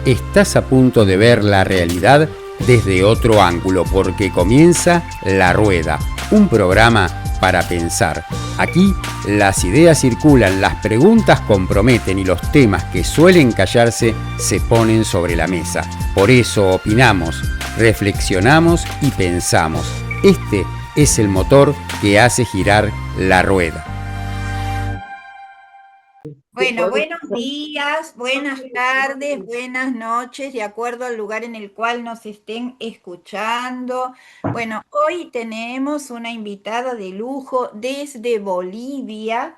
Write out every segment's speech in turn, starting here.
Estás a punto de ver la realidad desde otro ángulo porque comienza La Rueda, un programa para pensar. Aquí las ideas circulan, las preguntas comprometen y los temas que suelen callarse se ponen sobre la mesa. Por eso opinamos, reflexionamos y pensamos. Este es el motor que hace girar la rueda. Bueno, buenos días, buenas tardes, buenas noches, de acuerdo al lugar en el cual nos estén escuchando. Bueno, hoy tenemos una invitada de lujo desde Bolivia,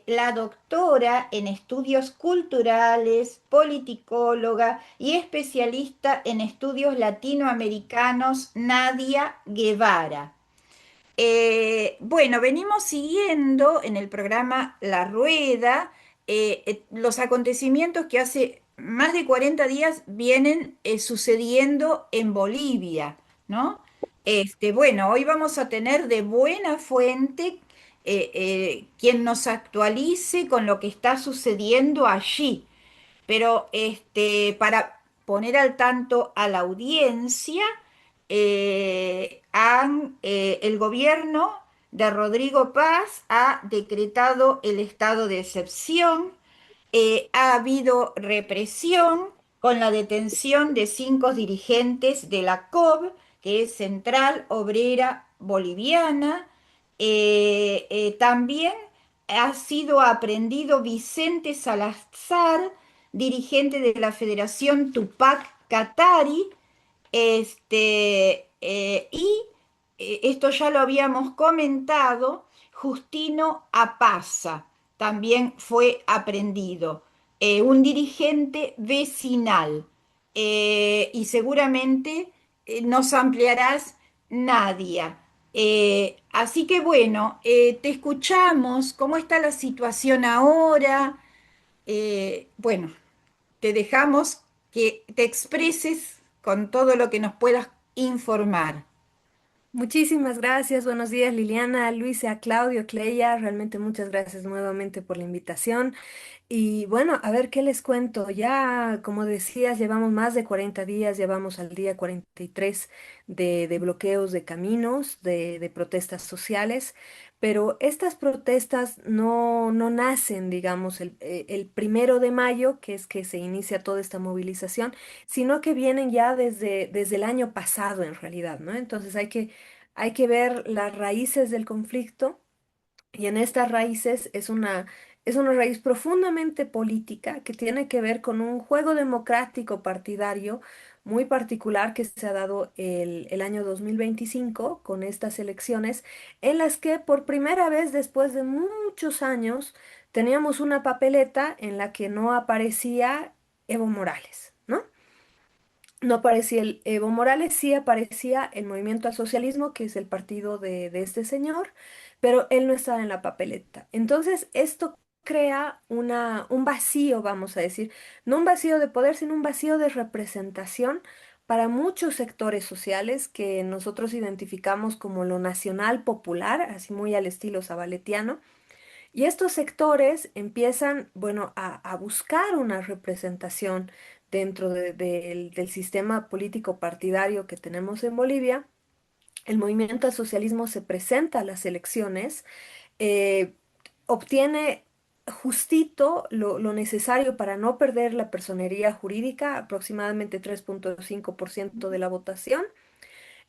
la doctora en estudios culturales, politicóloga y especialista en estudios latinoamericanos, Nadia Guevara. Bueno, venimos siguiendo en el programa La Rueda los acontecimientos que hace más de 40 días vienen sucediendo en Bolivia, ¿no? Bueno, hoy vamos a tener de buena fuente quien nos actualice con lo que está sucediendo allí. Pero para poner al tanto a la audiencia, el gobierno de Rodrigo Paz ha decretado el estado de excepción. Ha habido represión con la detención de 5 dirigentes de la COB, que es Central Obrera Boliviana. También ha sido aprehendido Vicente Salazar, dirigente de la Federación Tupac Katari, esto ya lo habíamos comentado. Justino Apaza también fue aprehendido, un dirigente vecinal. Y seguramente nos ampliarás, Nadia. Así que bueno, te escuchamos. ¿Cómo está la situación ahora? Bueno, te dejamos que te expreses con todo lo que nos puedas informar. Muchísimas gracias, buenos días Liliana, Luisa, Claudio, Cleya, realmente muchas gracias nuevamente por la invitación. Y bueno, a ver qué les cuento. Ya, como decías, llevamos más de 40 días, llevamos al día 43 de bloqueos de caminos, de protestas sociales, pero estas protestas no nacen, digamos, el 1 de mayo, que es que se inicia toda esta movilización, sino que vienen ya desde el año pasado en realidad, ¿no? Entonces hay que ver las raíces del conflicto y en estas raíces es una raíz profundamente política que tiene que ver con un juego democrático partidario muy particular que se ha dado el año 2025 con estas elecciones en las que por primera vez después de muchos años teníamos una papeleta en la que no aparecía Evo Morales, ¿no? No aparecía el Evo Morales, sí aparecía el Movimiento al Socialismo, que es el partido de este señor, pero él no estaba en la papeleta. Entonces, esto crea un vacío, vamos a decir, no un vacío de poder, sino un vacío de representación para muchos sectores sociales que nosotros identificamos como lo nacional popular, así muy al estilo zabaletiano. Y estos sectores empiezan, bueno, a buscar una representación dentro del sistema político partidario que tenemos en Bolivia. El movimiento al socialismo se presenta a las elecciones, eh, obtiene justito lo necesario para no perder la personería jurídica, aproximadamente 3,5% de la votación.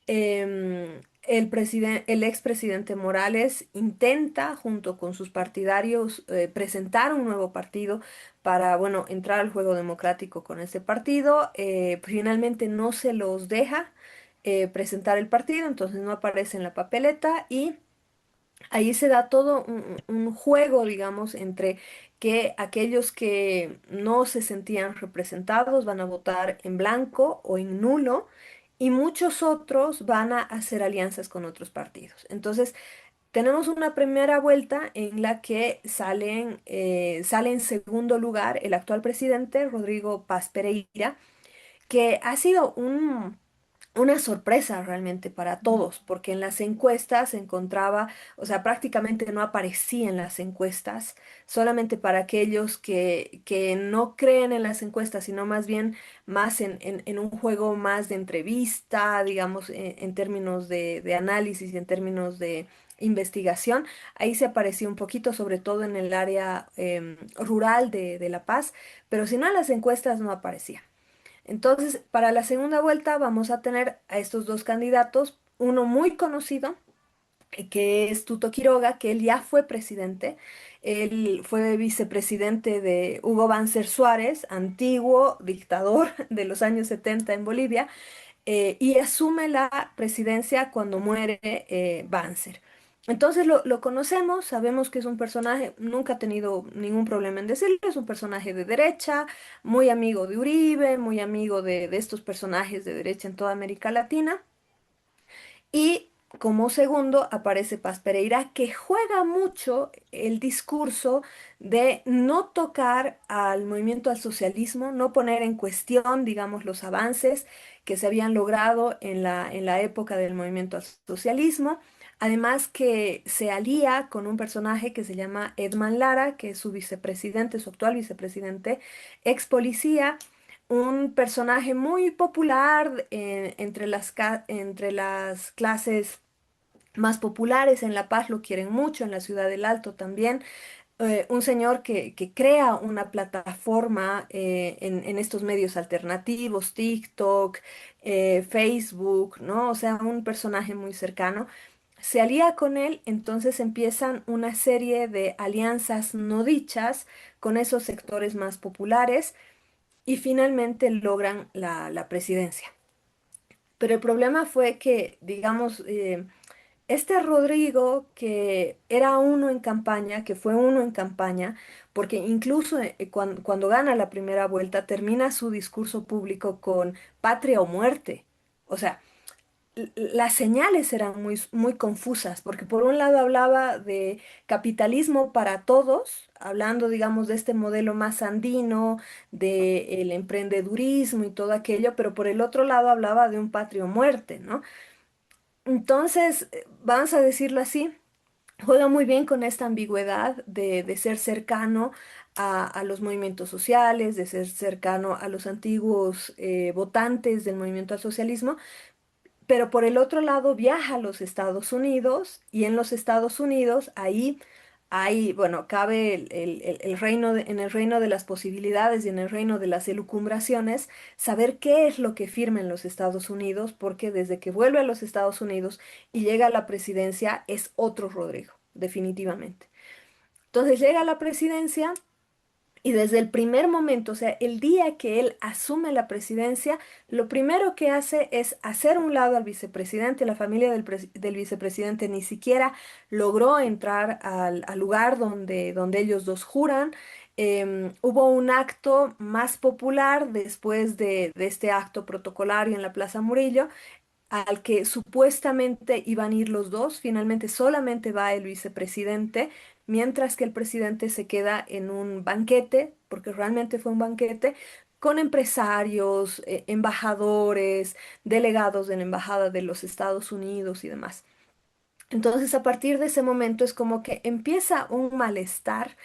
El expresidente Morales intenta, junto con sus partidarios, presentar un nuevo partido para, bueno, entrar al juego democrático con ese partido. Finalmente no se los deja presentar el partido, entonces no aparece en la papeleta y ahí se da todo un juego, digamos, entre que aquellos que no se sentían representados van a votar en blanco o en nulo y muchos otros van a hacer alianzas con otros partidos. Entonces, tenemos una primera vuelta en la que sale en segundo lugar el actual presidente, Rodrigo Paz Pereira, que ha sido una sorpresa realmente para todos, porque en las encuestas se encontraba, o sea, prácticamente no aparecía en las encuestas, solamente para aquellos que no creen en las encuestas, sino más bien más en un juego más de entrevista, digamos, en términos de análisis y en términos de investigación. Ahí se aparecía un poquito, sobre todo en el área rural de La Paz, pero si no en las encuestas no aparecía. Entonces, para la segunda vuelta vamos a tener a estos dos candidatos, uno muy conocido, que es Tuto Quiroga, que él ya fue presidente, él fue vicepresidente de Hugo Banzer Suárez, antiguo dictador de los años 70 en Bolivia, y asume la presidencia cuando muere Banzer. Entonces lo conocemos, sabemos que es un personaje, nunca ha tenido ningún problema en decirlo, es un personaje de derecha, muy amigo de Uribe, muy amigo de estos personajes de derecha en toda América Latina. Y como segundo aparece Paz Pereira, que juega mucho el discurso de no tocar al movimiento al socialismo, no poner en cuestión, digamos, los avances que se habían logrado en la época del movimiento al socialismo. Además que se alía con un personaje que se llama Edman Lara, que es su vicepresidente, su actual vicepresidente, ex policía, un personaje muy popular entre las clases más populares. En La Paz lo quieren mucho, en la Ciudad del Alto también. Un señor que crea una plataforma en estos medios alternativos, TikTok, Facebook, ¿no? O sea, un personaje muy cercano. Se alía con él, entonces empiezan una serie de alianzas no dichas con esos sectores más populares y finalmente logran la presidencia. Pero el problema fue que, digamos, este Rodrigo, que era uno en campaña, que fue uno en campaña, porque incluso cuando gana la primera vuelta, termina su discurso público con patria o muerte. O sea, las señales eran muy confusas, porque por un lado hablaba de capitalismo para todos, hablando, digamos, de este modelo más andino, del emprendedurismo y todo aquello, pero por el otro lado hablaba de un patrio muerte, ¿no? Entonces, vamos a decirlo así, juega muy bien con esta ambigüedad de ser cercano a los movimientos sociales, de ser cercano a los antiguos votantes del movimiento al socialismo, pero por el otro lado viaja a los Estados Unidos y en los Estados Unidos ahí hay, bueno, cabe el reino en el reino de las posibilidades y en el reino de las elucubraciones, saber qué es lo que firma en los Estados Unidos, porque desde que vuelve a los Estados Unidos y llega a la presidencia es otro Rodrigo, definitivamente. Entonces llega a la presidencia. Y desde el primer momento, o sea, el día que él asume la presidencia, lo primero que hace es hacer un lado al vicepresidente. La familia del vicepresidente ni siquiera logró entrar al lugar donde ellos dos juran. Hubo un acto más popular después de este acto protocolario en la Plaza Murillo, al que supuestamente iban a ir los dos. Finalmente solamente va el vicepresidente, mientras que el presidente se queda en un banquete, porque realmente fue un banquete, con empresarios, embajadores, delegados de la Embajada de los Estados Unidos y demás. Entonces, a partir de ese momento es como que empieza un malestar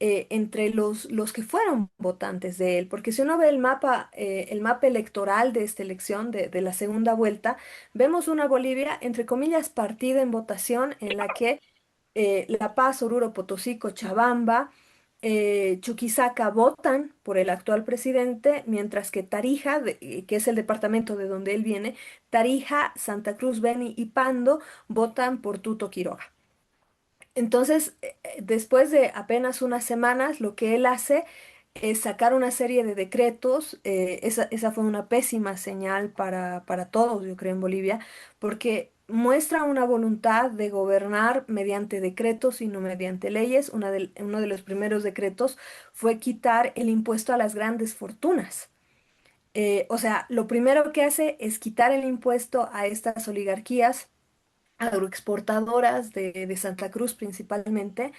entre los que fueron votantes de él, porque si uno ve el mapa electoral de esta elección, de la segunda vuelta, vemos una Bolivia, entre comillas, partida en votación, en la que La Paz, Oruro, Potosí, Cochabamba, Chuquisaca votan por el actual presidente, mientras que Tarija, que es el departamento de donde él viene, Tarija, Santa Cruz, Beni y Pando votan por Tuto Quiroga. Entonces, después de apenas unas semanas, lo que él hace es sacar una serie de decretos. Esa fue una pésima señal para todos, yo creo, en Bolivia, porque muestra una voluntad de gobernar mediante decretos y no mediante leyes. Uno de los primeros decretos fue quitar el impuesto a las grandes fortunas. O sea, lo primero que hace es quitar el impuesto a estas oligarquías agroexportadoras de Santa Cruz principalmente,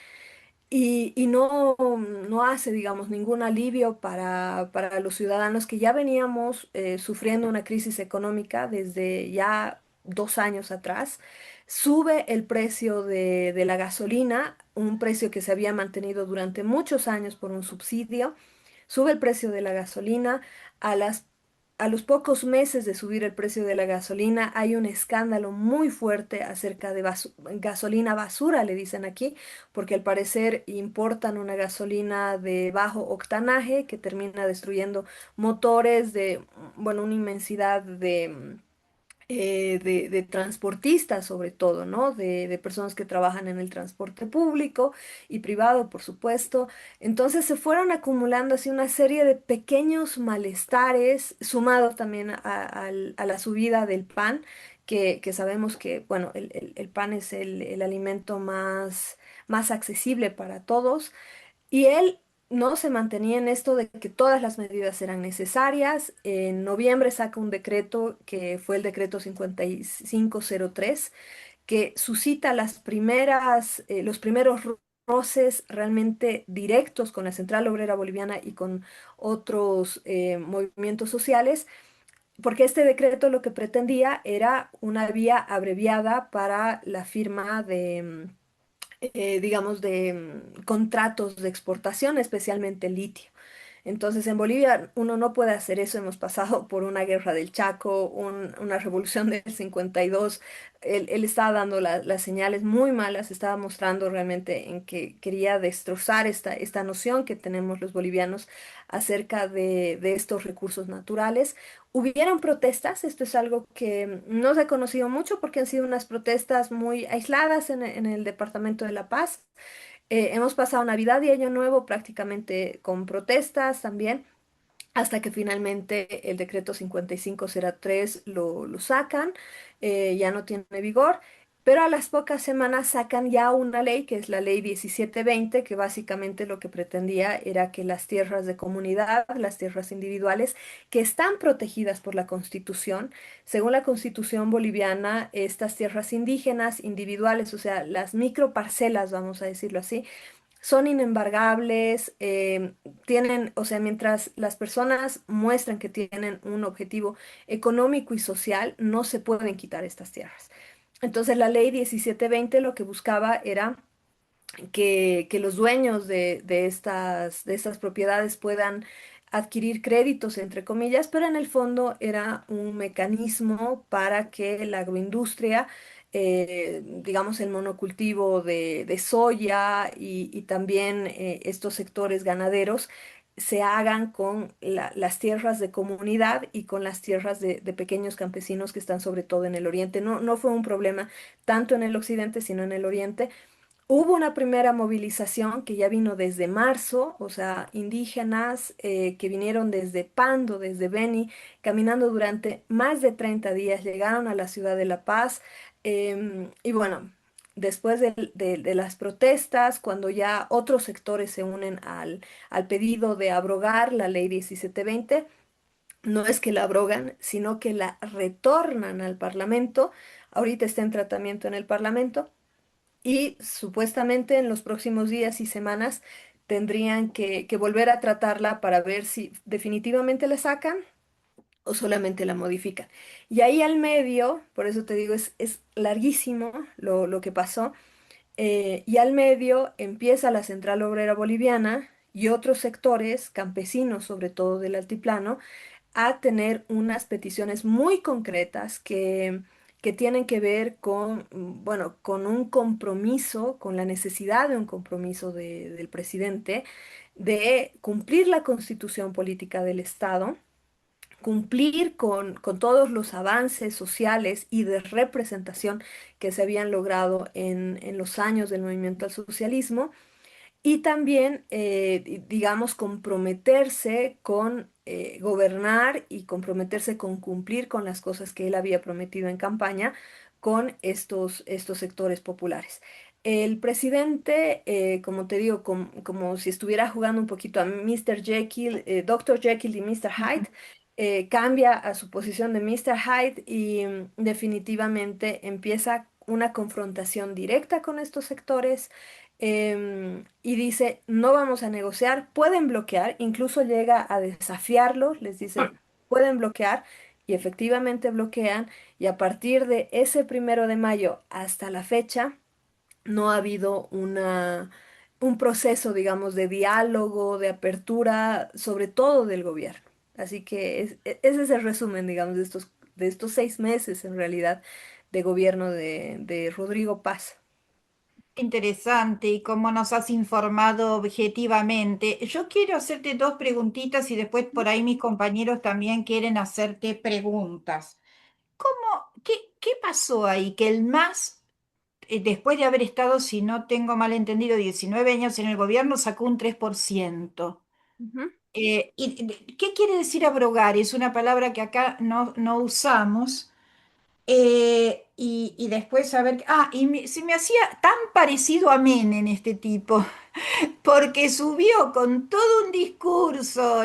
y no hace, digamos, ningún alivio para los ciudadanos que ya veníamos sufriendo una crisis económica desde ya 2 años atrás. Sube el precio de la gasolina, un precio que se había mantenido durante muchos años por un subsidio. Sube el precio de la gasolina. A las, a los pocos meses de subir el precio de la gasolina, hay un escándalo muy fuerte acerca de gasolina basura, le dicen aquí, porque al parecer importan una gasolina de bajo octanaje que termina destruyendo motores de, bueno, una inmensidad de transportistas sobre todo, ¿no? De personas que trabajan en el transporte público y privado, por supuesto. Entonces se fueron acumulando así una serie de pequeños malestares, sumado también a la subida del pan, que sabemos que, bueno, el pan es el alimento más accesible para todos. Y él no se mantenía en esto de que todas las medidas eran necesarias. En noviembre saca un decreto que fue el decreto 5503, que suscita los primeros roces realmente directos con la Central Obrera Boliviana y con otros movimientos sociales, porque este decreto lo que pretendía era una vía abreviada para la firma digamos, de contratos de exportación, especialmente litio. Entonces, en Bolivia uno no puede hacer eso. Hemos pasado por una guerra del Chaco, una revolución del 52. Él estaba dando las señales muy malas, estaba mostrando realmente en que quería destrozar esta noción que tenemos los bolivianos acerca de estos recursos naturales. Hubieron protestas, esto es algo que no se ha conocido mucho porque han sido unas protestas muy aisladas en el departamento de La Paz. Hemos pasado Navidad y Año Nuevo prácticamente con protestas también, hasta que finalmente el decreto 5503 lo sacan, ya no tiene vigor, pero a las pocas semanas sacan ya una ley, que es la ley 1720, que básicamente lo que pretendía era que las tierras de comunidad, las tierras individuales, que están protegidas por la Constitución, según la Constitución boliviana, estas tierras indígenas, individuales, o sea, las microparcelas, vamos a decirlo así, son inembargables, tienen, o sea, mientras las personas muestran que tienen un objetivo económico y social, no se pueden quitar estas tierras. Entonces, la ley 1720 lo que buscaba era que los dueños de estas propiedades puedan adquirir créditos, entre comillas, pero en el fondo era un mecanismo para que la agroindustria, digamos el monocultivo de soya y también estos sectores ganaderos, se hagan con las tierras de comunidad y con las tierras de pequeños campesinos que están sobre todo en el oriente. No fue un problema tanto en el occidente, sino en el oriente. Hubo una primera movilización que ya vino desde marzo, o sea, indígenas que vinieron desde Pando, desde Beni, caminando durante más de 30 días, llegaron a la ciudad de La Paz. Y bueno, después de las protestas, cuando ya otros sectores se unen al pedido de abrogar la ley 1720, no es que la abrogan, sino que la retornan al Parlamento. Ahorita está en tratamiento en el Parlamento y supuestamente en los próximos días y semanas tendrían que volver a tratarla para ver si definitivamente la sacan o solamente la modifican. Y ahí al medio, por eso te digo, es larguísimo lo que pasó, y al medio empieza la Central Obrera Boliviana y otros sectores, campesinos sobre todo del altiplano, a tener unas peticiones muy concretas que tienen que ver con, bueno, con un compromiso, con la necesidad de un compromiso del presidente de cumplir la constitución política del Estado, cumplir con todos los avances sociales y de representación que se habían logrado en los años del movimiento al socialismo, y también, digamos, comprometerse con gobernar y comprometerse con cumplir con las cosas que él había prometido en campaña con estos sectores populares. El presidente, como te digo, como si estuviera jugando un poquito a Mr. Jekyll, Dr. Jekyll y Mr. Hyde, cambia a su posición de Mr. Hyde y definitivamente empieza una confrontación directa con estos sectores, y dice, no vamos a negociar, pueden bloquear, incluso llega a desafiarlos, les dice, pueden bloquear, y efectivamente bloquean, y a partir de ese 1 de mayo hasta la fecha, no ha habido un proceso, digamos, de diálogo, de apertura, sobre todo del gobierno. Así que ese es el resumen, digamos, de estos 6 meses en realidad de gobierno de Rodrigo Paz. Interesante y cómo nos has informado objetivamente. Yo quiero hacerte dos preguntitas y después por ahí mis compañeros también quieren hacerte preguntas. ¿Qué pasó ahí? Que el MAS, después de haber estado, si no tengo mal entendido, 19 años en el gobierno, sacó un 3%. Ujú, ¿Qué quiere decir abrogar? Es una palabra que acá no usamos. Y después saber, se me hacía tan parecido a Menem este tipo, porque subió con todo un discurso,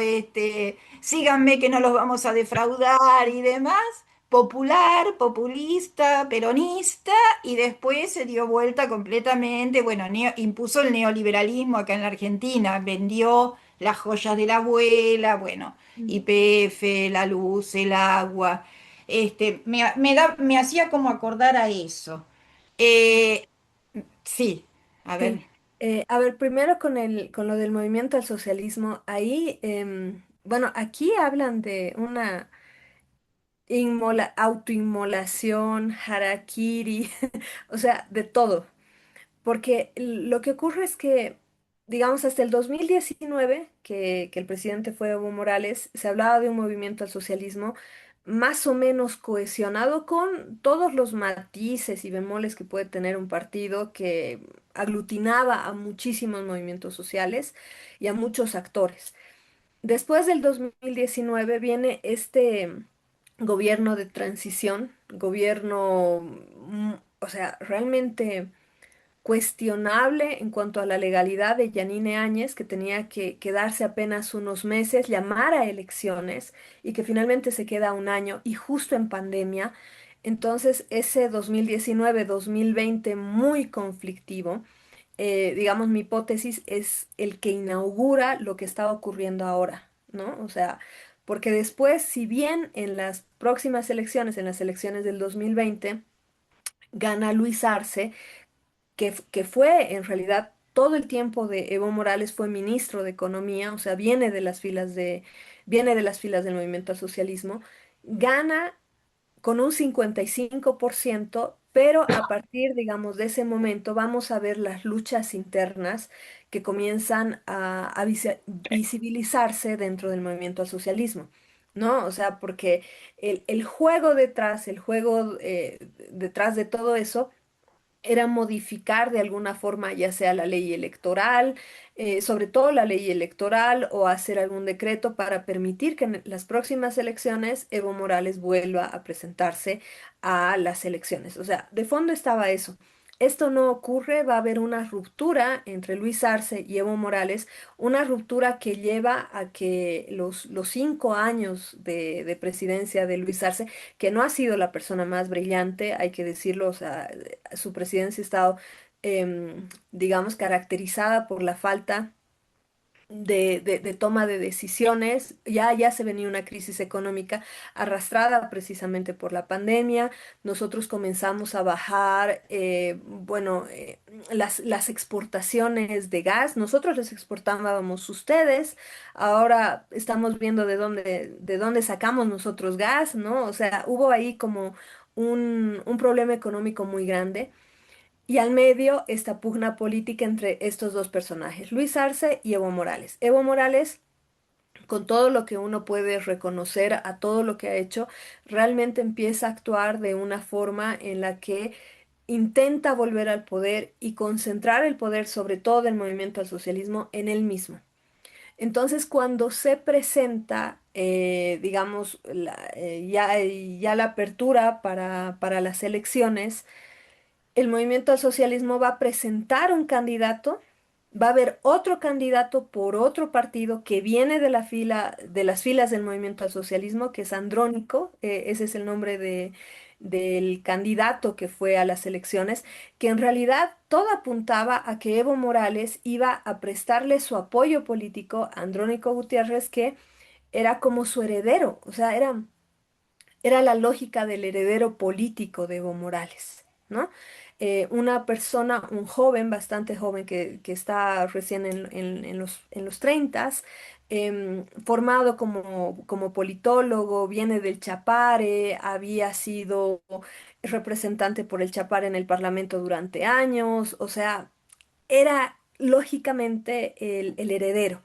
síganme que no los vamos a defraudar y demás, popular, populista, peronista, y después se dio vuelta completamente, bueno, impuso el neoliberalismo acá en la Argentina, vendió las joyas de la abuela, bueno, mm, YPF, la luz, el agua, me hacía como acordar a eso. Eh, sí, a ver. sí. A ver, primero con lo del movimiento al socialismo, ahí, bueno, aquí hablan de una autoinmolación, harakiri, o sea, de todo. Porque lo que ocurre es que, digamos, hasta el 2019, que el presidente fue Evo Morales, se hablaba de un movimiento al socialismo más o menos cohesionado con todos los matices y bemoles que puede tener un partido que aglutinaba a muchísimos movimientos sociales y a muchos actores. Después del 2019 viene este gobierno de transición, gobierno, o sea, realmente cuestionable en cuanto a la legalidad de Yanine Áñez, que tenía que quedarse apenas unos meses, llamar a elecciones y que finalmente se queda un año y justo en pandemia. Entonces, ese 2019-2020 muy conflictivo, digamos, mi hipótesis es el que inaugura lo que está ocurriendo ahora, ¿no? O sea, porque después, si bien en las próximas elecciones, en las elecciones del 2020, gana Luis Arce, que fue en realidad todo el tiempo de Evo Morales fue ministro de Economía, o sea, viene de las filas del movimiento al socialismo, gana con un 55%, pero a partir, digamos, de ese momento vamos a ver las luchas internas que comienzan a visibilizarse dentro del movimiento al socialismo. ¿No? O sea, porque el juego detrás, el juego detrás de todo eso era modificar de alguna forma, ya sea la ley electoral, sobre todo la ley electoral, o hacer algún decreto para permitir que en las próximas elecciones Evo Morales vuelva a presentarse a las elecciones. O sea, de fondo estaba eso. Esto no ocurre, va a haber una ruptura entre Luis Arce y Evo Morales, una ruptura que lleva a que los 5 años de presidencia de Luis Arce, que no ha sido la persona más brillante, hay que decirlo, o sea, su presidencia ha estado, digamos, caracterizada por la falta de toma de decisiones. Ya se venía una crisis económica arrastrada precisamente por la pandemia. Nosotros comenzamos a bajar, bueno, las exportaciones de gas. Nosotros les exportábamos ustedes. Ahora estamos viendo de dónde sacamos nosotros gas, ¿no? O sea, hubo ahí como un problema económico muy grande. Y al medio esta pugna política entre estos dos personajes, Luis Arce y Evo Morales. Evo Morales, con todo lo que uno puede reconocer a todo lo que ha hecho, realmente empieza a actuar de una forma en la que intenta volver al poder y concentrar el poder, sobre todo del movimiento al socialismo, en él mismo. Entonces, cuando se presenta, digamos, ya la apertura para las elecciones, el movimiento al socialismo va a presentar un candidato, va a haber otro candidato por otro partido que viene de la fila, de las filas del movimiento al socialismo, que es Andrónico, ese es el nombre del candidato que fue a las elecciones, que en realidad todo apuntaba a que Evo Morales iba a prestarle su apoyo político a Andrónico Gutiérrez, que era como su heredero, o sea, era la lógica del heredero político de Evo Morales, ¿no? Una persona, un joven, bastante joven, que está recién en los 30, formado como politólogo, viene del Chapare, había sido representante por el Chapare en el Parlamento durante años, o sea, era lógicamente el heredero.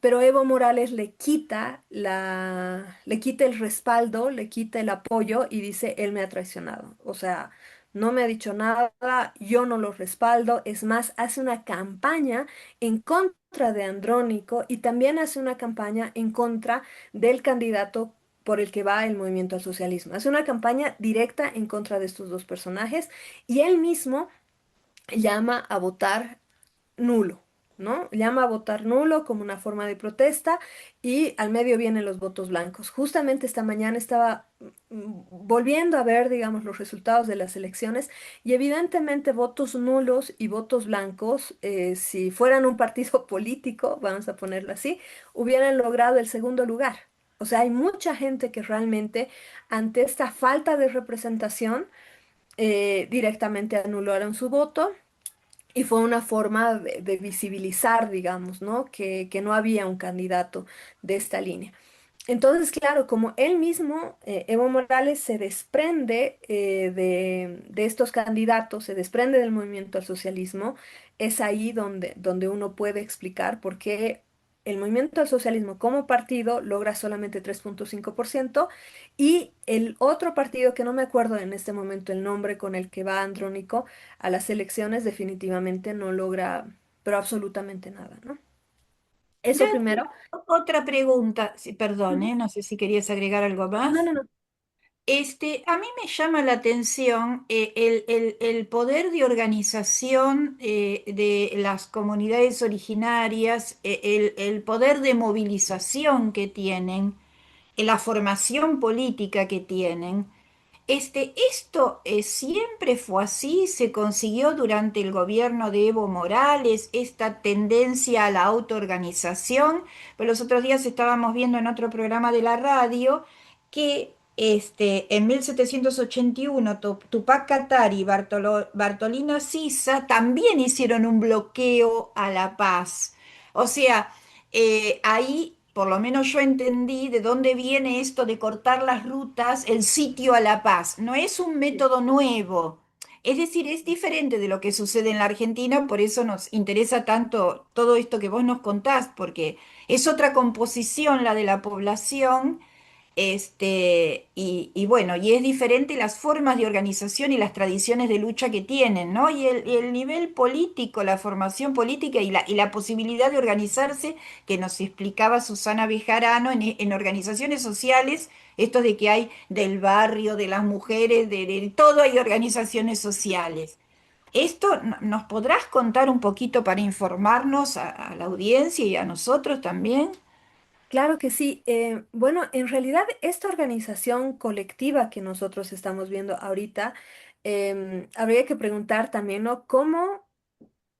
Pero Evo Morales le quita el respaldo, le quita el apoyo y dice, él me ha traicionado. O sea, no me ha dicho nada, yo no lo respaldo. Es más, hace una campaña en contra de Andrónico y también hace una campaña en contra del candidato por el que va el movimiento al socialismo. Hace una campaña directa en contra de estos dos personajes y él mismo llama a votar nulo, ¿no? Llama a votar nulo como una forma de protesta y al medio vienen los votos blancos. Justamente esta mañana estaba volviendo a ver, digamos, los resultados de las elecciones y evidentemente votos nulos y votos blancos, si fueran un partido político, vamos a ponerlo así, hubieran logrado el segundo lugar. O sea, hay mucha gente que realmente ante esta falta de representación directamente anularon su voto y fue una forma de visibilizar, digamos, ¿no? Que no había un candidato de esta línea. Entonces, claro, como él mismo, Evo Morales, se desprende de estos candidatos, se desprende del movimiento al socialismo, es ahí donde uno puede explicar por qué el movimiento al socialismo como partido logra solamente 3,5% y el otro partido, que no me acuerdo en este momento el nombre con el que va Andrónico a las elecciones, definitivamente no logra, pero absolutamente nada, ¿no? Eso Dani, primero. otra pregunta, sí, perdón, Ujú. no sé si querías agregar algo No, más. no, no. A mí me llama la atención el poder de organización de las comunidades originarias, el poder de movilización que tienen, la formación política que tienen. Esto siempre fue así, se consiguió durante el gobierno de Evo Morales, esta tendencia a la autoorganización. Pero los otros días estábamos viendo en otro programa de la radio que en 1781 Tupac Katari y Bartolina Sisa también hicieron un bloqueo a la paz. O sea, ahí, por lo menos yo entendí de dónde viene esto de cortar las rutas, el sitio a la paz. No es un método nuevo. Es decir, es diferente de lo que sucede en la Argentina, por eso nos interesa tanto todo esto que vos nos contás, porque es otra composición la de la población, y bueno, y es diferente las formas de organización y las tradiciones de lucha que tienen, ¿no? Y el nivel político, la formación política y la posibilidad de organizarse, que nos explicaba Susana Bejarano en organizaciones sociales, esto de que hay del barrio, de las mujeres, de todo hay organizaciones sociales. Esto nos podrás contar un poquito para informarnos a la audiencia y a nosotros también. Claro que sí. Bueno, en realidad esta organización colectiva que nosotros estamos viendo ahorita, habría que preguntar también, ¿no? ¿Cómo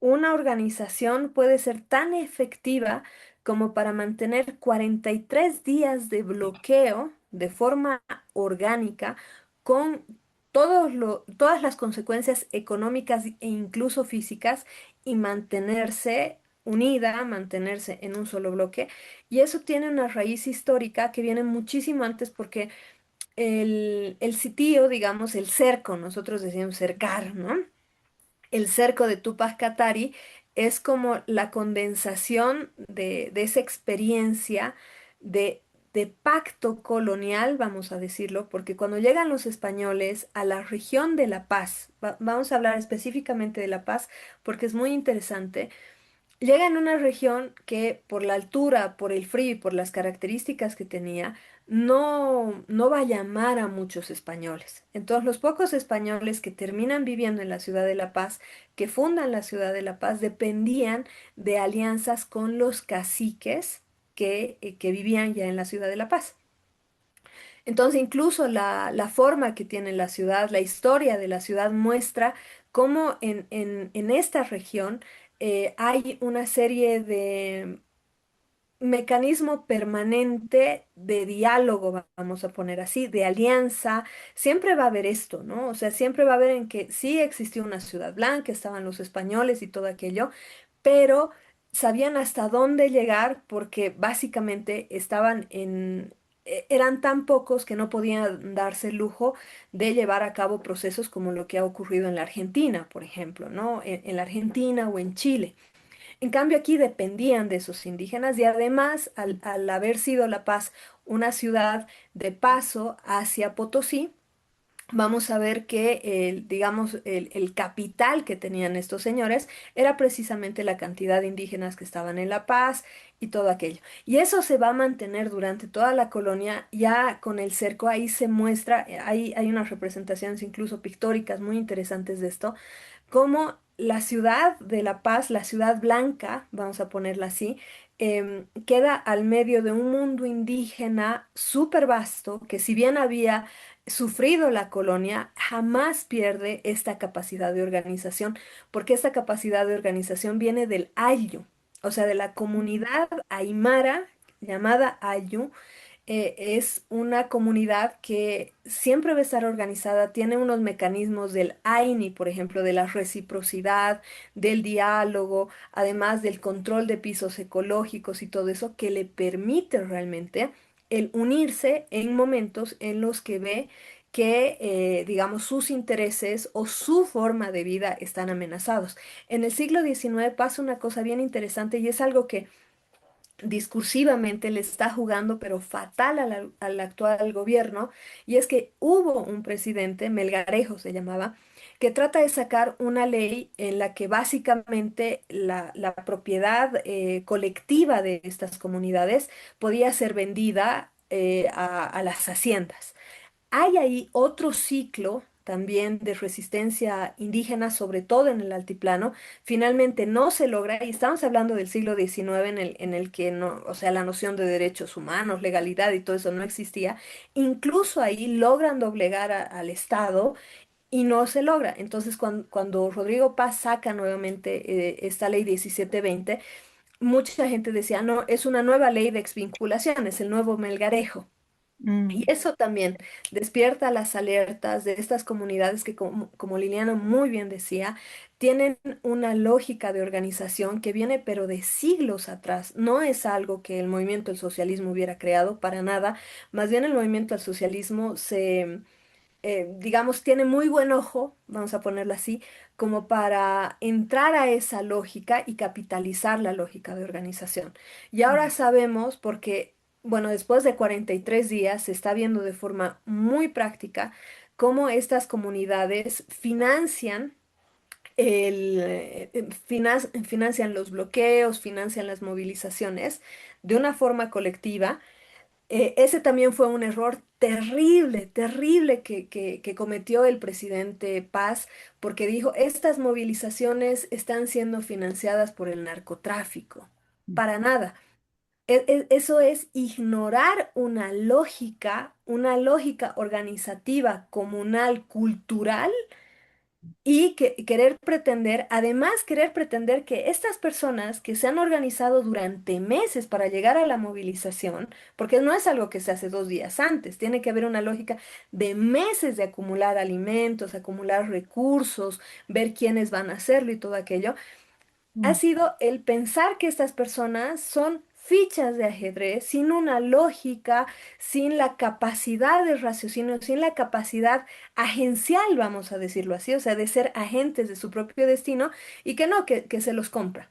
una organización puede ser tan efectiva como para mantener 43 días de bloqueo de forma orgánica con todas las consecuencias económicas e incluso físicas y mantenerse unida, mantenerse en un solo bloque? Y eso tiene una raíz histórica que viene muchísimo antes porque el sitio, digamos, el cerco, nosotros decíamos cercar, ¿no? El cerco de Tupac Katari es como la condensación de esa experiencia de, de pacto colonial, vamos a decirlo, porque cuando llegan los españoles a la región de La Paz, vamos a hablar específicamente de La Paz porque es muy interesante. Llega en una región que por la altura, por el frío y por las características que tenía, no va a llamar a muchos españoles. Entonces, los pocos españoles que terminan viviendo en la ciudad de La Paz, que fundan la ciudad de La Paz, dependían de alianzas con los caciques que vivían ya en la ciudad de La Paz. Entonces, incluso la forma que tiene la ciudad, la historia de la ciudad muestra cómo en esta región hay una serie de mecanismo permanente de diálogo, vamos a poner así, de alianza. Siempre va a haber esto, ¿no? O sea, siempre va a haber en que sí existió una ciudad blanca, estaban los españoles y todo aquello, pero sabían hasta dónde llegar porque básicamente estaban eran tan pocos que no podían darse el lujo de llevar a cabo procesos como lo que ha ocurrido en la Argentina, por ejemplo, ¿no? En la Argentina o en Chile. En cambio, aquí dependían de esos indígenas y además, al haber sido La Paz una ciudad de paso hacia Potosí, vamos a ver que digamos, el capital que tenían estos señores era precisamente la cantidad de indígenas que estaban en La Paz y todo aquello. Y eso se va a mantener durante toda la colonia, ya con el cerco ahí se muestra, hay unas representaciones incluso pictóricas muy interesantes de esto, cómo la ciudad de La Paz, la ciudad blanca, vamos a ponerla así, queda al medio de un mundo indígena súper vasto, que si bien había sufrido la colonia, jamás pierde esta capacidad de organización, porque esta capacidad de organización viene del Ayllu, o sea, de la comunidad aymara llamada Ayllu. Es una comunidad que siempre va a estar organizada, tiene unos mecanismos del AINI, por ejemplo, de la reciprocidad, del diálogo, además del control de pisos ecológicos y todo eso, que le permite realmente el unirse en momentos en los que ve que, digamos, sus intereses o su forma de vida están amenazados. En el siglo XIX pasa una cosa bien interesante y es algo que discursivamente le está jugando, pero fatal al actual gobierno, y es que hubo un presidente, Melgarejo se llamaba, que trata de sacar una ley en la que básicamente la propiedad colectiva de estas comunidades podía ser vendida a las haciendas. Hay ahí otro ciclo también de resistencia indígena, sobre todo en el altiplano. Finalmente no se logra, y estamos hablando del siglo XIX en el que no, o sea, la noción de derechos humanos, legalidad y todo eso no existía. Incluso ahí logran doblegar al Estado y no se logra. Entonces, cuando Rodrigo Paz saca nuevamente esta ley 1720, mucha gente decía, no, es una nueva ley de exvinculación, es el nuevo Melgarejo. Mm, Y eso también despierta las alertas de estas comunidades que, como Liliana muy bien decía, tienen una lógica de organización que viene pero de siglos atrás. No es algo que el movimiento del socialismo hubiera creado para nada. Más bien el movimiento del socialismo digamos, tiene muy buen ojo, vamos a ponerlo así, como para entrar a esa lógica y capitalizar la lógica de organización. Y ahora mm, sabemos, porque, bueno, después de 43 días se está viendo de forma muy práctica cómo estas comunidades financian financian los bloqueos, financian las movilizaciones de una forma colectiva. Ese también fue un error terrible, terrible que cometió el presidente Paz, porque dijo, estas movilizaciones están siendo financiadas por el narcotráfico. mm, Para nada. Eso es ignorar una lógica organizativa, comunal, cultural y querer pretender, además querer pretender que estas personas que se han organizado durante meses para llegar a la movilización, porque no es algo que se hace 2 días antes, tiene que haber una lógica de meses de acumular alimentos, acumular recursos, ver quiénes van a hacerlo y todo aquello, ha mm, sido el pensar que estas personas son fichas de ajedrez sin una lógica, sin la capacidad de raciocinio, sin la capacidad agencial, vamos a decirlo así, o sea, de ser agentes de su propio destino y que no, que se los compra.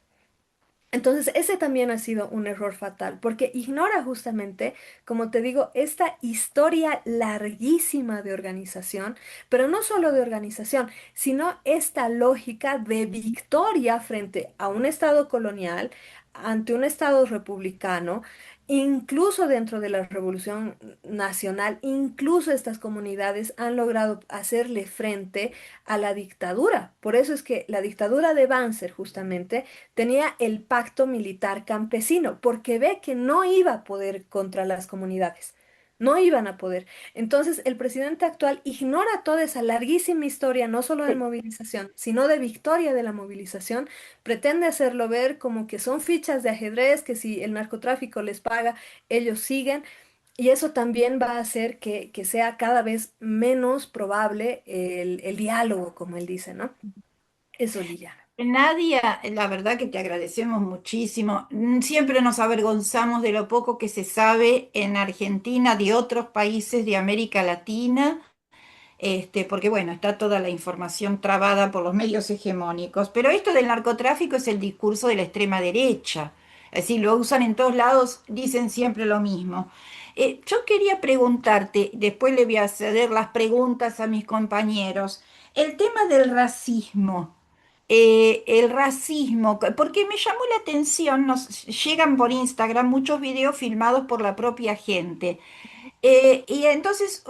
Entonces, ese también ha sido un error fatal, porque ignora justamente, como te digo, esta historia larguísima de organización, pero no solo de organización, sino esta lógica de victoria frente a un Estado colonial, ante un Estado republicano, Incluso dentro de la Revolución Nacional, incluso estas comunidades han logrado hacerle frente a la dictadura. Por eso es que la dictadura de Banzer justamente tenía el pacto militar campesino, porque ve que no iba a poder contra las comunidades. No iban a poder. Entonces, el presidente actual ignora toda esa larguísima historia, no solo de movilización, sino de victoria de la movilización. Pretende hacerlo ver como que son fichas de ajedrez, que si el narcotráfico les paga, ellos siguen. Y eso también va a hacer que sea cada vez menos probable el diálogo, como él dice, ¿no? Eso, Liliana. Nadia, la verdad que te agradecemos muchísimo. Siempre nos avergonzamos de lo poco que se sabe en Argentina, de otros países de América Latina, porque bueno, está toda la información trabada por los medios hegemónicos. Pero esto del narcotráfico es el discurso de la extrema derecha. Es decir, lo usan en todos lados, dicen siempre lo mismo. Yo quería preguntarte, después le voy a ceder las preguntas a mis compañeros, el tema del racismo. El racismo, porque me llamó la atención, nos llegan por Instagram muchos videos filmados por la propia gente. Y entonces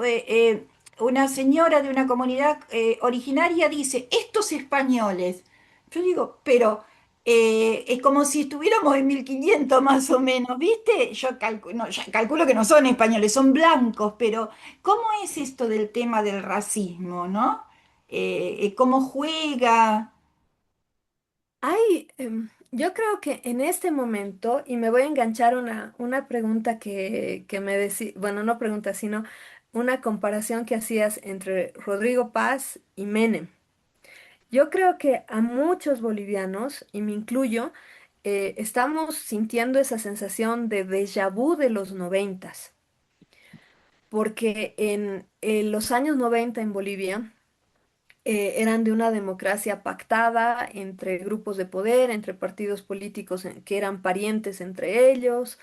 una señora de una comunidad originaria dice, estos españoles, yo digo, pero es como si estuviéramos en 1500 más o menos, ¿viste? Yo no, ya calculo que no son españoles, son blancos, pero ¿cómo es esto del tema del racismo, no? ¿Cómo juega? Yo creo que en este momento, y me voy a enganchar una pregunta que me decía, bueno, no pregunta, sino una comparación que hacías entre Rodrigo Paz y Menem. Yo creo que a muchos bolivianos, y me incluyo, estamos sintiendo esa sensación de déjà vu de los noventas, porque en los años 90 en Bolivia eran de una democracia pactada entre grupos de poder, entre partidos políticos que eran parientes entre ellos,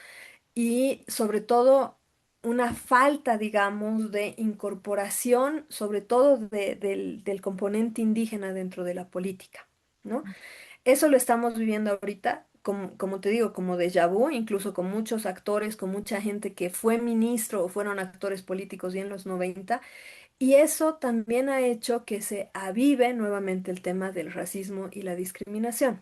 y sobre todo una falta, digamos, de incorporación, sobre todo del componente indígena dentro de la política, ¿no? Eso lo estamos viviendo ahorita, como te digo, como déjà vu, incluso con muchos actores, con mucha gente que fue ministro o fueron actores políticos ya en los 90, y eso también ha hecho que se avive nuevamente el tema del racismo y la discriminación.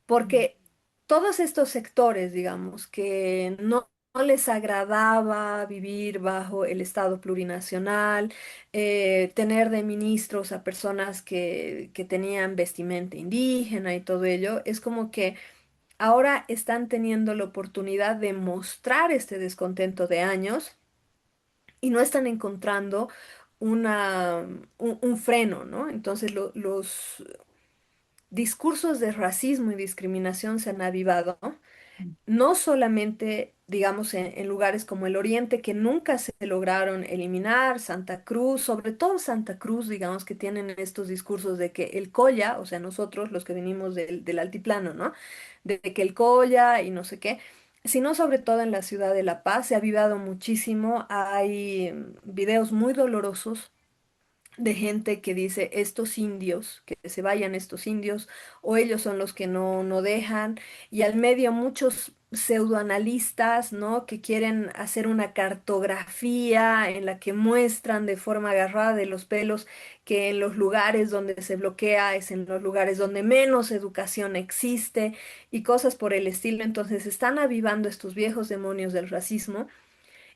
Porque todos estos sectores, digamos, que no les agradaba vivir bajo el Estado plurinacional, tener de ministros a personas que tenían vestimenta indígena y todo ello, es como que ahora están teniendo la oportunidad de mostrar este descontento de años y no están encontrando un freno, ¿no? Entonces los discursos de racismo y discriminación se han avivado, no solamente, digamos, en lugares como el Oriente, que nunca se lograron eliminar, Santa Cruz, sobre todo Santa Cruz, digamos, que tienen estos discursos de que el Colla, o sea, nosotros los que venimos del altiplano, ¿no? De que el Colla y no sé qué, sino sobre todo en la ciudad de La Paz, se ha avivado muchísimo, hay videos muy dolorosos de gente que dice estos indios, que se vayan estos indios, o ellos son los que no dejan, y al medio muchos pseudoanalistas, ¿no? Que quieren hacer una cartografía en la que muestran de forma agarrada de los pelos que en los lugares donde se bloquea es en los lugares donde menos educación existe y cosas por el estilo. Entonces están avivando estos viejos demonios del racismo.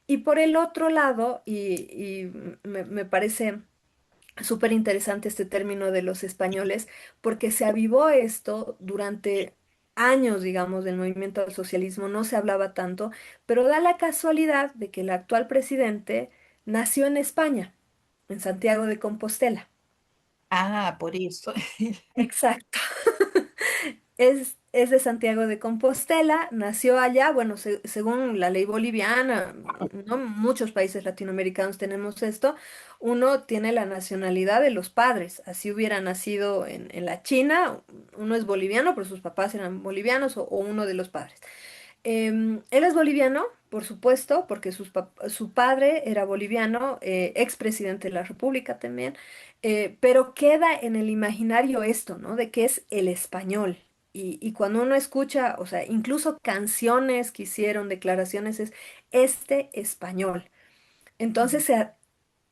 Y por el otro lado, y me parece súper interesante este término de los españoles, porque se avivó esto durante años, digamos, del movimiento al socialismo, no se hablaba tanto, pero da la casualidad de que el actual presidente nació en España, en Santiago de Compostela. Ah, por eso. Exacto. Es de Santiago de Compostela, nació allá, bueno, según la ley boliviana, ¿no? Muchos países latinoamericanos tenemos esto, uno tiene la nacionalidad de los padres, así hubiera nacido en la China, uno es boliviano, pero sus papás eran bolivianos o uno de los padres. Él es boliviano, por supuesto, porque su padre era boliviano, expresidente de la República también, pero queda en el imaginario esto, ¿no? De que es el español. y cuando uno escucha, o sea, incluso canciones que hicieron, declaraciones, es este español. Entonces,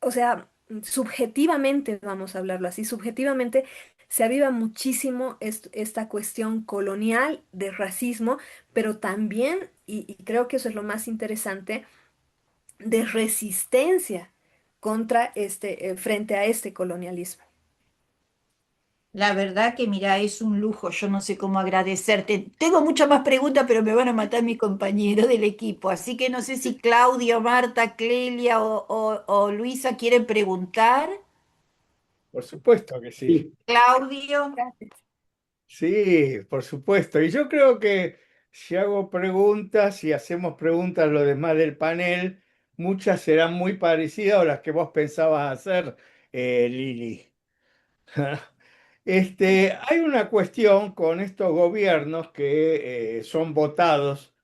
o sea, subjetivamente, vamos a hablarlo así, subjetivamente se aviva muchísimo esta cuestión colonial de racismo, pero también, y creo que eso es lo más interesante, de resistencia contra frente a este colonialismo. La verdad que mira, es un lujo, yo no sé cómo agradecerte. Tengo muchas más preguntas, pero me van a matar mis compañeros del equipo, así que no sé si Claudio, Marta, Clelia o Luisa quieren preguntar. Por supuesto que sí. Sí. Claudio. Gracias. Sí, por supuesto. Y yo creo que si hago preguntas, si hacemos preguntas a los demás del panel, muchas serán muy parecidas a las que vos pensabas hacer, Lili. Hay una cuestión con estos gobiernos que son votados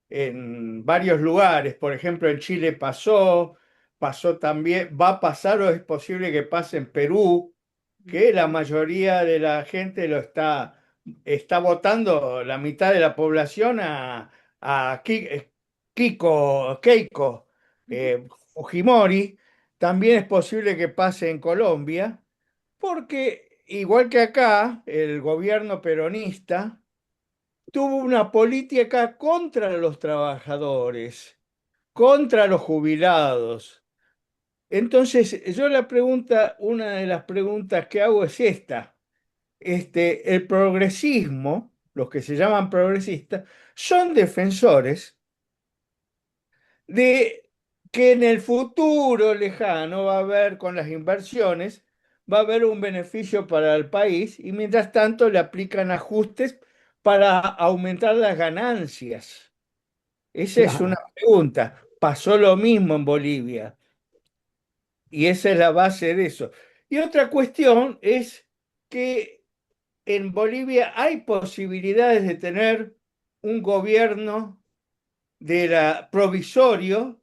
en varios lugares. Por ejemplo, en Chile pasó también, va a pasar o es posible que pase en Perú, que la mayoría de la gente está votando, la mitad de la población a Keiko Fujimori. También es posible que pase en Colombia, porque igual que acá, el gobierno peronista tuvo una política contra los trabajadores, contra los jubilados. Entonces, una de las preguntas que hago es esta. El progresismo, los que se llaman progresistas, son defensores de que en el futuro lejano va a haber, con las inversiones, va a haber un beneficio para el país y mientras tanto le aplican ajustes para aumentar las ganancias. Esa es una Claro. pregunta. Pasó lo mismo en Bolivia y esa es la base de eso. Y otra cuestión es que en Bolivia hay posibilidades de tener un gobierno provisorio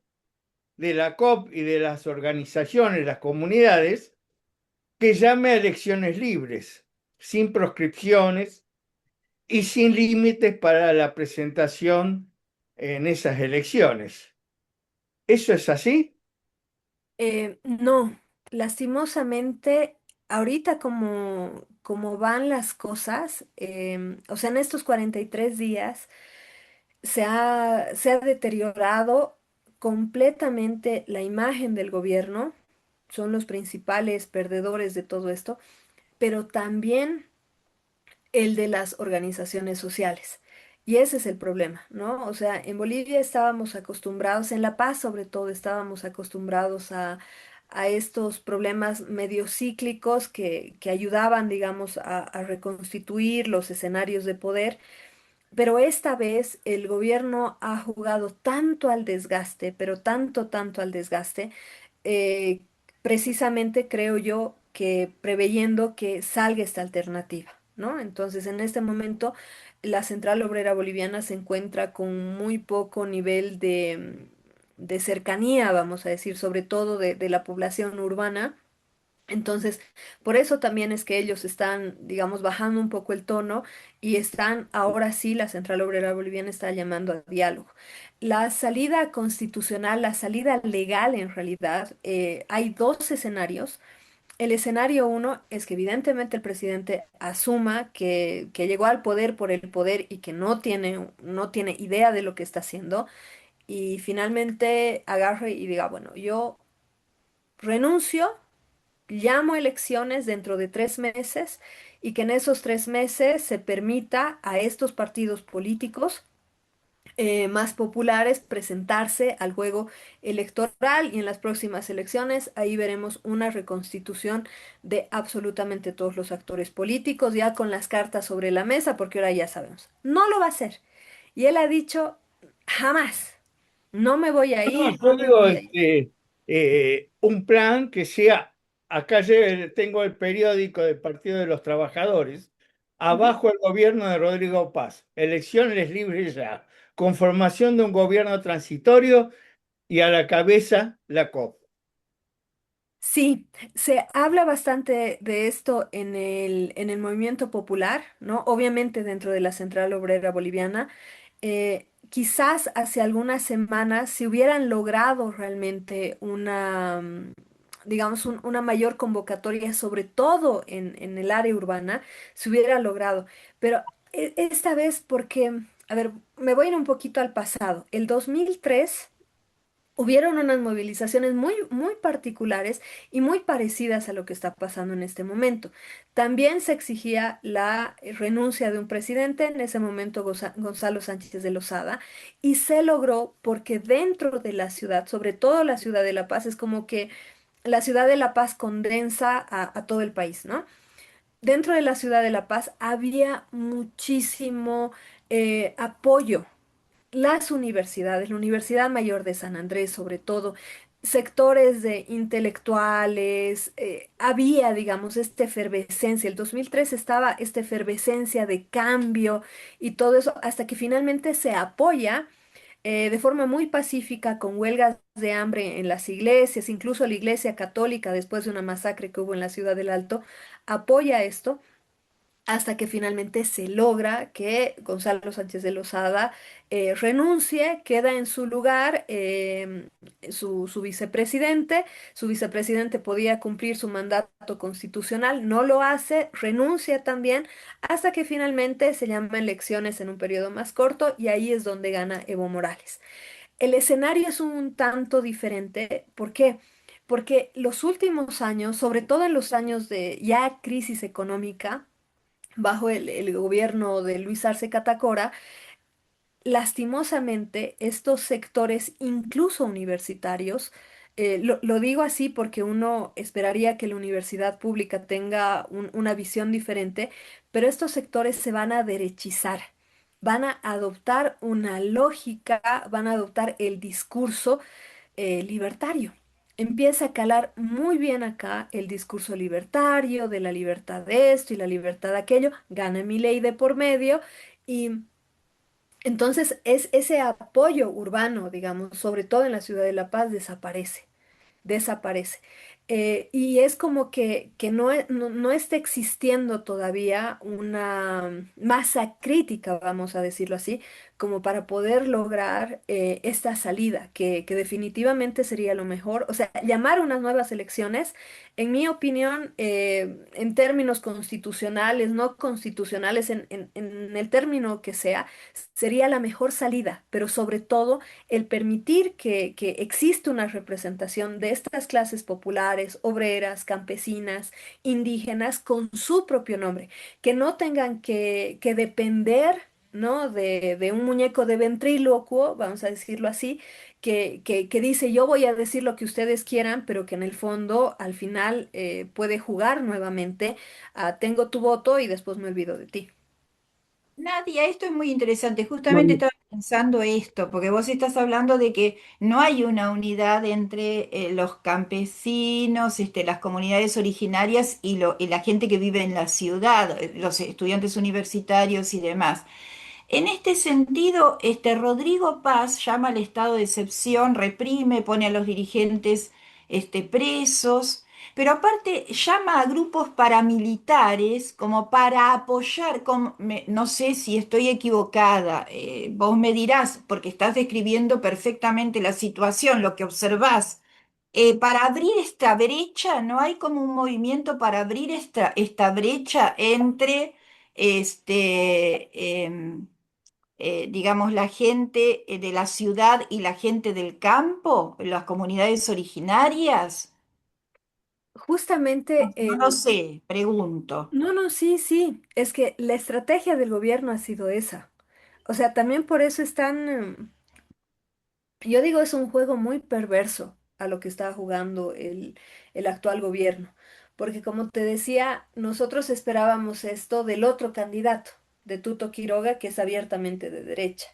de la COP y de las organizaciones, las comunidades, que llame a elecciones libres, sin proscripciones y sin límites para la presentación en esas elecciones. ¿Eso es así? No, lastimosamente, ahorita como van las cosas, o sea, en estos 43 días se ha deteriorado completamente la imagen del gobierno, son los principales perdedores de todo esto, pero también el de las organizaciones sociales. Y ese es el problema, ¿no? O sea, en Bolivia estábamos acostumbrados, en La Paz sobre todo, estábamos acostumbrados a estos problemas medio cíclicos que ayudaban, digamos, a reconstituir los escenarios de poder, pero esta vez el gobierno ha jugado tanto al desgaste, pero tanto, tanto al desgaste, eh, precisamente creo yo que preveyendo que salga esta alternativa, ¿no? Entonces, en este momento, la Central Obrera Boliviana se encuentra con muy poco nivel de cercanía, vamos a decir, sobre todo de la población urbana. Entonces, por eso también es que ellos están, digamos, bajando un poco el tono y están, ahora sí, la Central Obrera Boliviana está llamando a diálogo. La salida constitucional, la salida legal en realidad, hay dos escenarios. El escenario uno es que evidentemente el presidente asuma que llegó al poder por el poder y que no tiene idea de lo que está haciendo y finalmente agarre y diga, bueno, yo renuncio. Llamo elecciones dentro de 3 meses y que en esos 3 meses se permita a estos partidos políticos más populares presentarse al juego electoral y en las próximas elecciones ahí veremos una reconstitución de absolutamente todos los actores políticos ya con las cartas sobre la mesa porque ahora ya sabemos, no lo va a hacer. Y él ha dicho, jamás, no me voy a No, ir, yo no me digo, voy a ir. un plan que sea, tengo el periódico del Partido de los Trabajadores, Ujú. abajo el gobierno de Rodrigo Paz, elecciones libres ya, conformación de un gobierno transitorio y a la cabeza la COP. Sí, se habla bastante de esto en el movimiento popular, ¿no? Obviamente dentro de la Central Obrera Boliviana. Quizás hace algunas semanas se hubieran logrado realmente una, digamos, una mayor convocatoria, sobre todo en el área urbana, se hubiera logrado. Pero esta vez porque, a ver, me voy a ir un poquito al pasado. El 2003 hubieron unas movilizaciones muy, muy particulares y muy parecidas a lo que está pasando en este momento. También se exigía la renuncia de un presidente, en ese momento Gonzalo Sánchez de Lozada, y se logró porque dentro de la ciudad, sobre todo la ciudad de La Paz, es como que la ciudad de La Paz condensa a todo el país, ¿no? Dentro de la ciudad de La Paz había muchísimo apoyo, las universidades, la Universidad Mayor de San Andrés, sobre todo, sectores de intelectuales, había, digamos, esta efervescencia. El 2003 estaba esta efervescencia de cambio y todo eso, hasta que finalmente se apoya de forma muy pacífica con huelgas de hambre en las iglesias, incluso la Iglesia Católica, después de una masacre que hubo en la Ciudad del Alto, apoya esto hasta que finalmente se logra que Gonzalo Sánchez de Lozada renuncie, queda en su lugar su vicepresidente. Su vicepresidente podía cumplir su mandato constitucional, no lo hace, renuncia también, hasta que finalmente se llaman elecciones en un periodo más corto y ahí es donde gana Evo Morales. El escenario es un tanto diferente. ¿Por qué? Porque los últimos años, sobre todo en los años de ya crisis económica, bajo el gobierno de Luis Arce Catacora, lastimosamente estos sectores, incluso universitarios, lo digo así porque uno esperaría que la universidad pública tenga una visión diferente, pero estos sectores se van a derechizar, van a adoptar una lógica, van a adoptar el discurso libertario. Empieza a calar muy bien acá el discurso libertario, de la libertad de esto y la libertad de aquello, gana mi ley de por medio y entonces es ese apoyo urbano, digamos, sobre todo en la ciudad de La Paz, desaparece. Y es como que no está existiendo todavía una masa crítica, vamos a decirlo así, como para poder lograr esta salida, que definitivamente sería lo mejor. O sea, llamar unas nuevas elecciones, en mi opinión, en términos constitucionales, no constitucionales, en el término que sea, sería la mejor salida, pero sobre todo el permitir que existe una representación de estas clases populares, obreras, campesinas, indígenas, con su propio nombre, que no tengan que depender, ¿no? De un muñeco de ventrílocuo, vamos a decirlo así, que dice yo voy a decir lo que ustedes quieran, pero que en el fondo al final puede jugar nuevamente a tengo tu voto y después me olvido de ti. Nadia, esto es muy interesante. Justamente Bueno, estaba pensando esto, porque vos estás hablando de que no hay una unidad entre los campesinos, las comunidades originarias y la gente que vive en la ciudad, los estudiantes universitarios y demás. En este sentido, Rodrigo Paz llama al estado de excepción, reprime, pone a los dirigentes presos, pero aparte llama a grupos paramilitares como para apoyar, no sé si estoy equivocada, vos me dirás, porque estás describiendo perfectamente la situación, lo que observás. Para abrir esta brecha, ¿no hay como un movimiento para abrir esta brecha entre digamos, la gente de la ciudad y la gente del campo, las comunidades originarias? Justamente, No lo sé, pregunto. no, no, sí, sí, es que la estrategia del gobierno ha sido esa. O sea, también por eso están, yo digo, es un juego muy perverso a lo que está jugando el actual gobierno, porque como te decía, nosotros esperábamos esto del otro candidato, de Tuto Quiroga, que es abiertamente de derecha,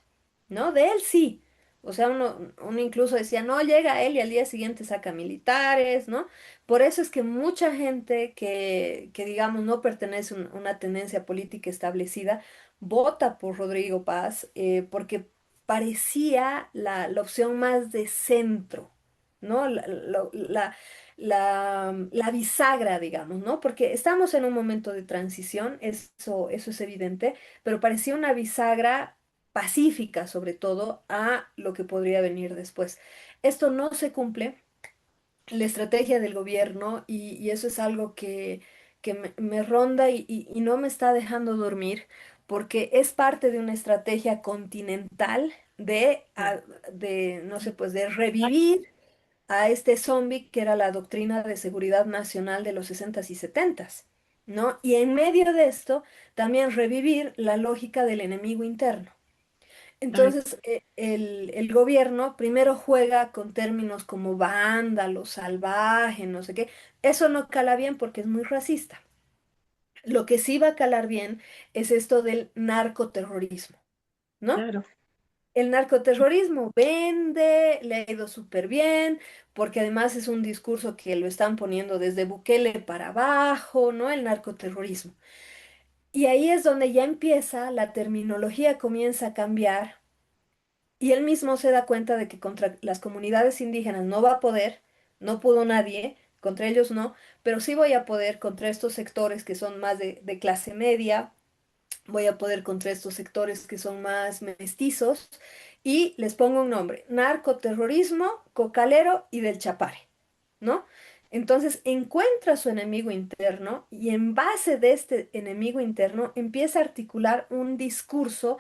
¿no? De él sí. O sea, uno incluso decía, no, llega él y al día siguiente saca militares, ¿no? Por eso es que mucha gente que digamos, no pertenece a una tendencia política establecida, vota por Rodrigo Paz, porque parecía la opción más de centro, ¿no? La bisagra, digamos, ¿no? Porque estamos en un momento de transición, eso es evidente, pero parecía una bisagra pacífica, sobre todo, a lo que podría venir después. Esto no se cumple, la estrategia del gobierno, y eso es algo que me ronda y no me está dejando dormir, porque es parte de una estrategia continental de, no sé, pues de revivir a este zombie que era la doctrina de seguridad nacional de los 60s y 70s, ¿no? Y en medio de esto, también revivir la lógica del enemigo interno. Ay, Entonces, el gobierno primero juega con términos como vándalo, salvaje, no sé qué. Eso no cala bien porque es muy racista. Lo que sí va a calar bien es esto del narcoterrorismo, ¿no? claro. El narcoterrorismo vende, le ha ido súper bien, porque además es un discurso que lo están poniendo desde Bukele para abajo, ¿no? El narcoterrorismo. Y ahí es donde ya empieza, la terminología comienza a cambiar y él mismo se da cuenta de que contra las comunidades indígenas no va a poder, no pudo nadie, contra ellos no, pero sí voy a poder contra estos sectores que son más de clase media, voy a poder contra estos sectores que son más mestizos y les pongo un nombre, narcoterrorismo, cocalero y del Chapare, ¿no? Entonces encuentra su enemigo interno y en base de este enemigo interno empieza a articular un discurso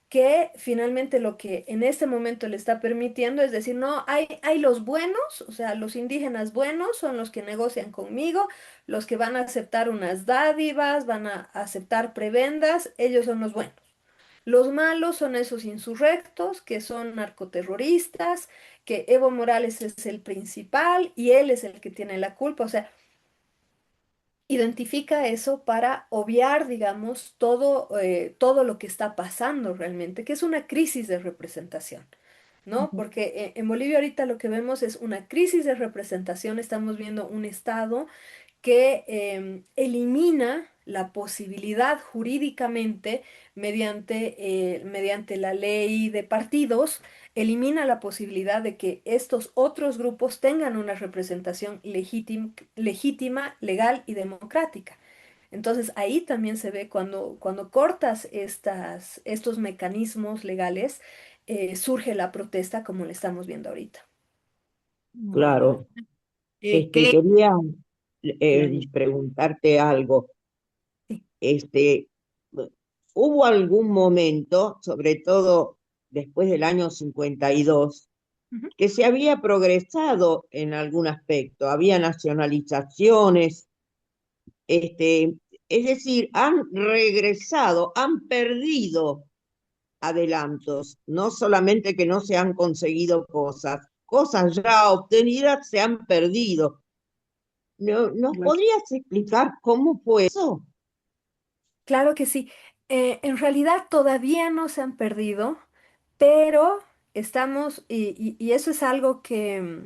que finalmente lo que en este momento le está permitiendo es decir, no, hay los buenos, o sea, los indígenas buenos son los que negocian conmigo, los que van a aceptar unas dádivas, van a aceptar prebendas, ellos son los buenos. Los malos son esos insurrectos, que son narcoterroristas, que Evo Morales es el principal y él es el que tiene la culpa. O sea, identifica eso para obviar, digamos, todo lo que está pasando realmente, que es una crisis de representación. ¿No? Ujú. Porque en Bolivia ahorita lo que vemos es una crisis de representación, estamos viendo un Estado que elimina la posibilidad jurídicamente mediante la ley de partidos, elimina la posibilidad de que estos otros grupos tengan una representación legítima, legal y democrática. Entonces ahí también se ve cuando cortas estos mecanismos legales, surge la protesta como le estamos viendo ahorita. Bueno, Claro. Cle- Quería sí. preguntarte algo. Sí. Este, ¿Hubo algún momento, sobre todo después del año 52, Ujú. que se había progresado en algún aspecto? Había nacionalizaciones, este, es decir, han regresado, han perdido adelantos, no solamente que no se han conseguido cosas, cosas ya obtenidas se han perdido. ¿Nos podrías explicar cómo fue eso? Claro que sí. En realidad todavía no se han perdido, pero estamos, y eso es algo que,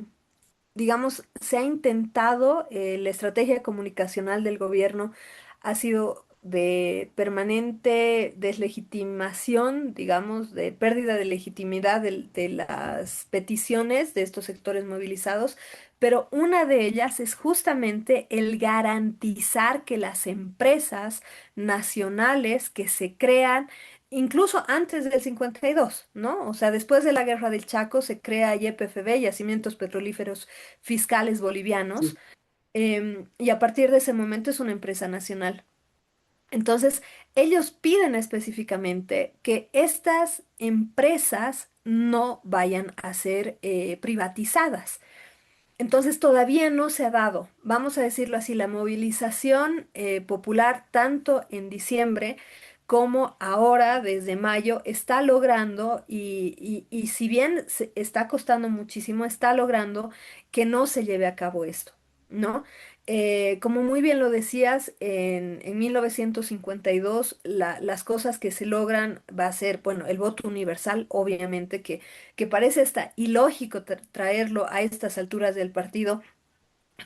digamos, se ha intentado, la estrategia comunicacional del gobierno ha sido de permanente deslegitimación, digamos, de pérdida de legitimidad de las peticiones de estos sectores movilizados, pero una de ellas es justamente el garantizar que las empresas nacionales que se crean incluso antes del 52, ¿no? O sea, después de la Guerra del Chaco se crea YPFB, Yacimientos Petrolíferos Fiscales Bolivianos, Sí. y a partir de ese momento es una empresa nacional. Entonces, ellos piden específicamente que estas empresas no vayan a ser privatizadas. Entonces todavía no se ha dado, vamos a decirlo así, la movilización popular tanto en diciembre como ahora desde mayo está logrando y si bien está costando muchísimo, está logrando que no se lleve a cabo esto, ¿no? Como muy bien lo decías, en 1952 las cosas que se logran va a ser, bueno, el voto universal, obviamente, que parece hasta ilógico traerlo a estas alturas del partido,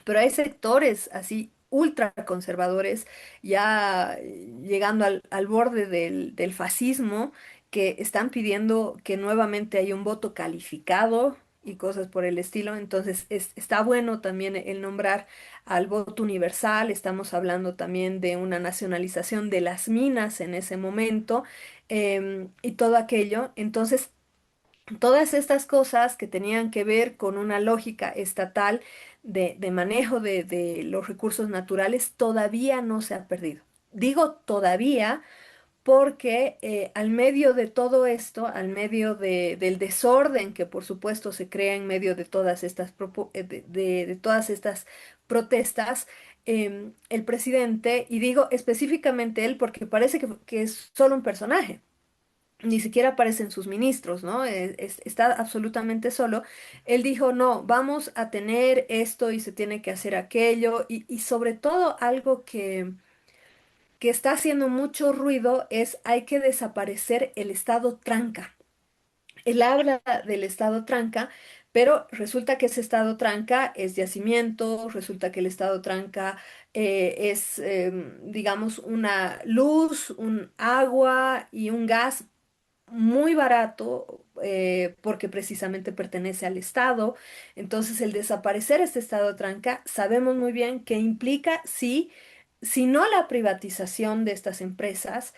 pero hay sectores así ultra conservadores, ya llegando al borde del fascismo, que están pidiendo que nuevamente haya un voto calificado, y cosas por el estilo. Entonces, está bueno también el nombrar al voto universal. Estamos hablando también de una nacionalización de las minas en ese momento, y todo aquello. Entonces, todas estas cosas que tenían que ver con una lógica estatal de manejo de los recursos naturales todavía no se ha perdido. Digo todavía porque al medio de todo esto, al medio del desorden que por supuesto se crea en medio de todas estas, de todas estas protestas, el presidente, y digo específicamente él porque parece que es solo un personaje. Ni siquiera aparecen sus ministros, ¿no? Está absolutamente solo. Él dijo, no, vamos a tener esto y se tiene que hacer aquello. Y sobre todo algo que está haciendo mucho ruido es hay que desaparecer el estado tranca. Él habla del estado tranca, pero resulta que ese estado tranca es yacimiento, resulta que el estado tranca es, digamos, una luz, un agua y un gas muy barato, porque precisamente pertenece al Estado. Entonces, el desaparecer este Estado tranca, sabemos muy bien que implica, sí, si no la privatización de estas empresas,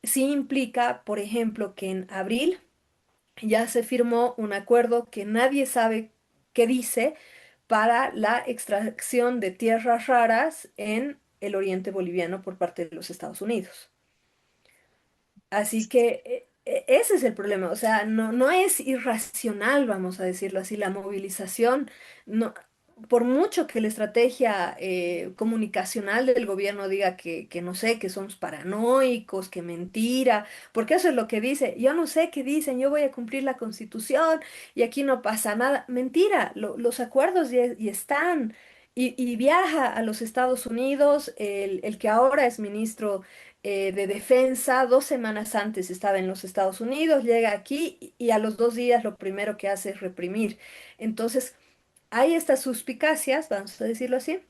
sí implica, por ejemplo, que en abril ya se firmó un acuerdo que nadie sabe qué dice para la extracción de tierras raras en el oriente boliviano por parte de los Estados Unidos. Así que ese es el problema, o sea, no es irracional, vamos a decirlo así, la movilización, no, por mucho que la estrategia comunicacional del gobierno diga que no sé, que somos paranoicos, que mentira, porque eso es lo que dice, yo no sé qué dicen, yo voy a cumplir la constitución y aquí no pasa nada, mentira, los acuerdos ya están. Y viaja a los Estados Unidos, el que ahora es ministro de defensa, 2 semanas antes estaba en los Estados Unidos, llega aquí y a los 2 días lo primero que hace es reprimir. Entonces, hay estas suspicacias, vamos a decirlo así,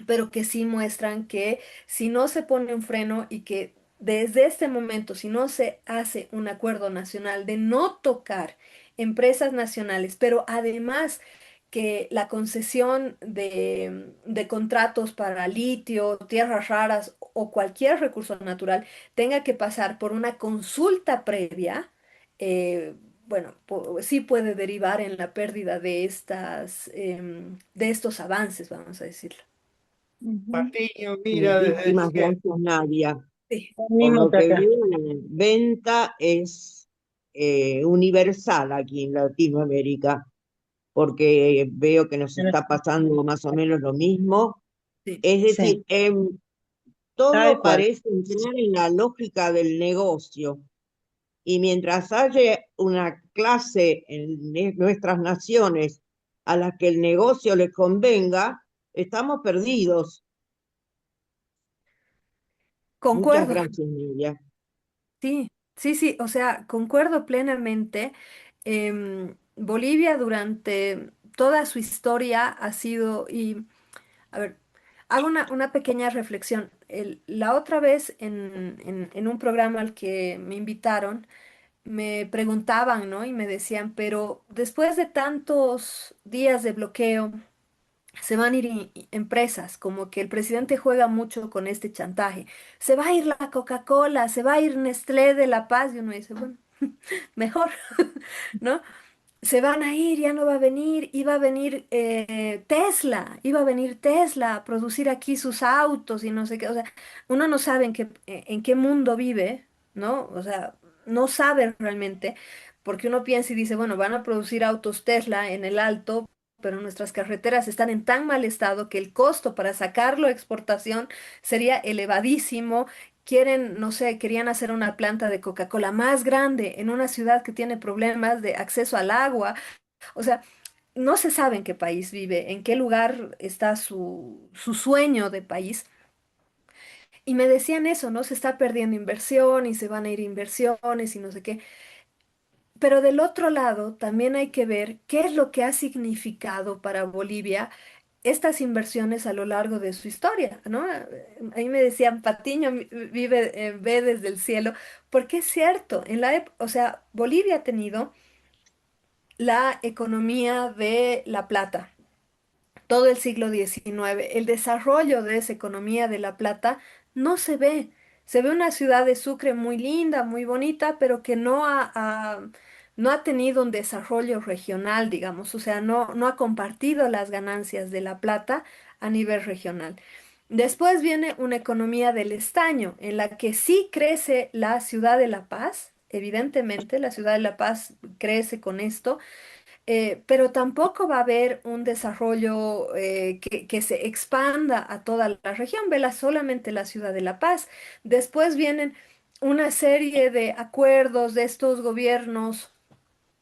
pero que sí muestran que si no se pone un freno y que desde este momento, si no se hace un acuerdo nacional de no tocar empresas nacionales, pero además que la concesión de contratos para litio, tierras raras o cualquier recurso natural tenga que pasar por una consulta previa, bueno, sí puede derivar en la pérdida de de estos avances, vamos a decirlo. Ujú. Patiño, mira, Muchísimas gracias, Nadia. Sí. Por Mismo lo que que acá. veo, la venta es universal aquí en Latinoamérica, porque veo que nos está pasando más o menos lo mismo. Sí. Es Sí, decir, tal todo cual. parece entrar en la lógica del negocio. Y mientras haya una clase en nuestras naciones a la que el negocio le convenga, estamos perdidos. Muchas Concuerdo, gracias, Nidia. sí, sí, sí, o sea, concuerdo plenamente. Bolivia durante toda su historia ha sido, y a ver, hago una pequeña reflexión. La otra vez en un programa al que me invitaron, me preguntaban, ¿no? Y me decían, pero después de tantos días de bloqueo, se van a ir empresas, como que el presidente juega mucho con este chantaje. Se va a ir la Coca-Cola, se va a ir Nestlé de La Paz, y uno dice, bueno, mejor, ¿no? Se van a ir, ya no va a venir, iba a venir Tesla, iba a venir Tesla a producir aquí sus autos y no sé qué, o sea, uno no sabe en qué mundo vive, ¿no? O sea, no sabe realmente, porque uno piensa y dice, bueno, van a producir autos Tesla en el Alto, pero nuestras carreteras están en tan mal estado que el costo para sacarlo a exportación sería elevadísimo. Quieren, no sé, querían hacer una planta de Coca-Cola más grande en una ciudad que tiene problemas de acceso al agua. O sea, no se sabe en qué país vive, en qué lugar está su sueño de país. Y me decían eso, ¿no? Se está perdiendo inversión y se van a ir inversiones y no sé qué. Pero del otro lado, también hay que ver qué es lo que ha significado para Bolivia estas inversiones a lo largo de su historia, ¿no? A mí me decían, Patiño vive, ve desde el cielo, porque es cierto, o sea, Bolivia ha tenido la economía de La Plata. Todo el siglo XIX, el desarrollo de esa economía de La Plata no se ve. Se ve una ciudad de Sucre muy linda, muy bonita, pero que no ha tenido un desarrollo regional, digamos, o sea, no ha compartido las ganancias de La Plata a nivel regional. Después viene una economía del estaño, en la que sí crece la ciudad de La Paz, evidentemente, la ciudad de La Paz crece con esto, pero tampoco va a haber un desarrollo que se expanda a toda la región, vela solamente la ciudad de La Paz. Después vienen una serie de acuerdos de estos gobiernos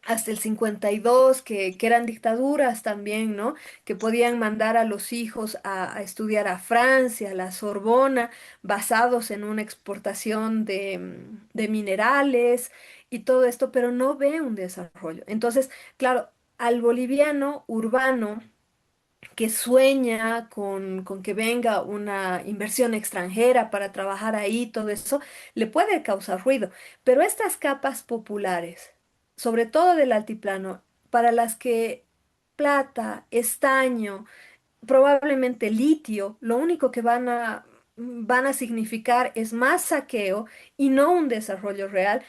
hasta el 52, que eran dictaduras también, ¿no? Que podían mandar a los hijos a estudiar a Francia, a la Sorbona, basados en una exportación de minerales y todo esto, pero no ve un desarrollo. Entonces, claro, al boliviano urbano que sueña con que venga una inversión extranjera para trabajar ahí, todo eso, le puede causar ruido. Pero estas capas populares, sobre todo del altiplano, para las que plata, estaño, probablemente litio, lo único que van a significar es más saqueo y no un desarrollo real.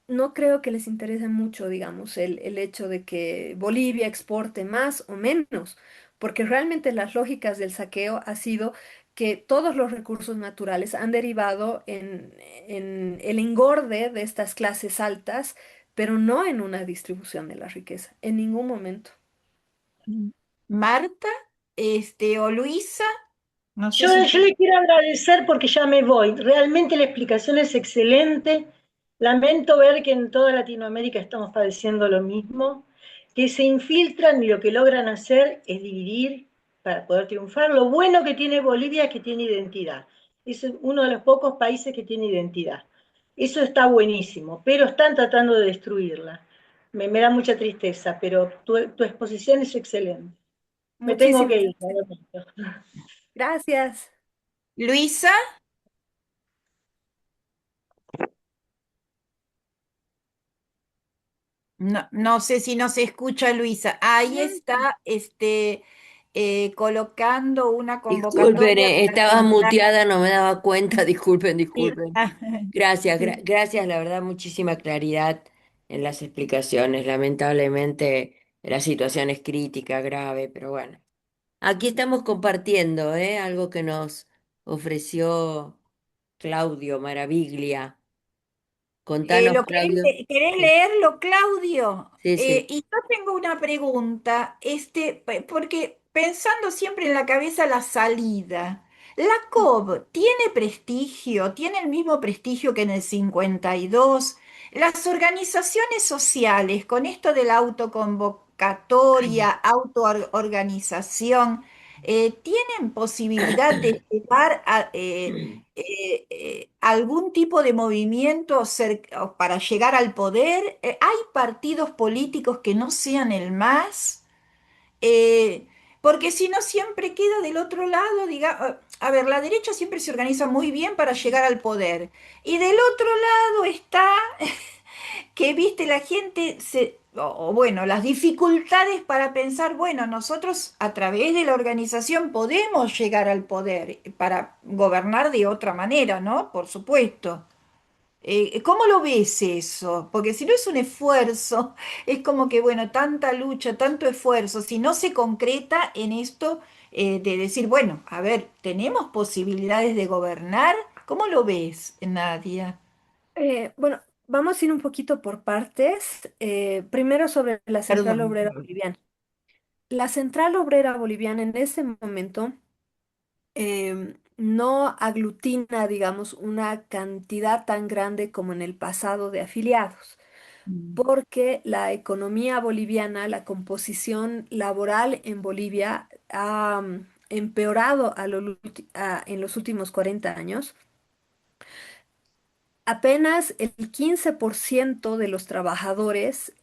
No creo que les interese mucho, digamos, el hecho de que Bolivia exporte más o menos, porque realmente las lógicas del saqueo ha sido que todos los recursos naturales han derivado en el engorde de estas clases altas, pero no en una distribución de la riqueza, en ningún momento. Marta, o Luisa, no sé si Yo le quiero agradecer porque ya me voy. Realmente la explicación es excelente. Lamento ver que en toda Latinoamérica estamos padeciendo lo mismo, que se infiltran y lo que logran hacer es dividir para poder triunfar. Lo bueno que tiene Bolivia es que tiene identidad. Es uno de los pocos países que tiene identidad. Eso está buenísimo, pero están tratando de destruirla. Me da mucha tristeza, pero tu exposición es excelente. Me tengo que Muchísimas ir. gracias. Gracias. Luisa, no sé si nos escucha Luisa. Ahí está, colocando una Disculpen, convocatoria para estaba entrar. muteada, no me daba cuenta, disculpen, Sí. disculpen. Gracias, Sí. gracias, la verdad, muchísima claridad en las explicaciones. Lamentablemente la situación es crítica, grave, pero bueno. Aquí estamos compartiendo, ¿eh? Algo que nos ofreció Claudio Maraviglia. Contanos, Claudio. ¿Querés Sí, leerlo, Claudio? sí, sí. Y yo tengo una pregunta, porque pensando siempre en la cabeza la salida, ¿la COB tiene prestigio? ¿Tiene el mismo prestigio que en el 52? Las organizaciones sociales, con esto de la autoconvocatoria, autoorganización, ¿tienen posibilidad de llegar a, algún tipo de movimiento para llegar al poder? ¿Hay partidos políticos que no sean el MAS? Eh, Porque si no, siempre queda del otro lado, a ver, la derecha siempre se organiza muy bien para llegar al poder. Y del otro lado está que, viste, la gente o bueno, las dificultades para pensar, bueno, nosotros a través de la organización podemos llegar al poder para gobernar de otra manera, ¿no? Por supuesto. ¿Cómo lo ves eso? Porque si no es un esfuerzo, es como que, bueno, tanta lucha, tanto esfuerzo, si no se concreta en esto de decir, bueno, a ver, ¿tenemos posibilidades de gobernar? ¿Cómo lo ves, Nadia? Bueno, vamos a ir un poquito por partes. Primero sobre la Central Perdón. Obrera Boliviana. La Central Obrera Boliviana en ese momento no aglutina, digamos, una cantidad tan grande como en el pasado de afiliados, Mm. porque la economía boliviana, la composición laboral en Bolivia ha empeorado en los últimos 40 años. Apenas el 15% de los trabajadores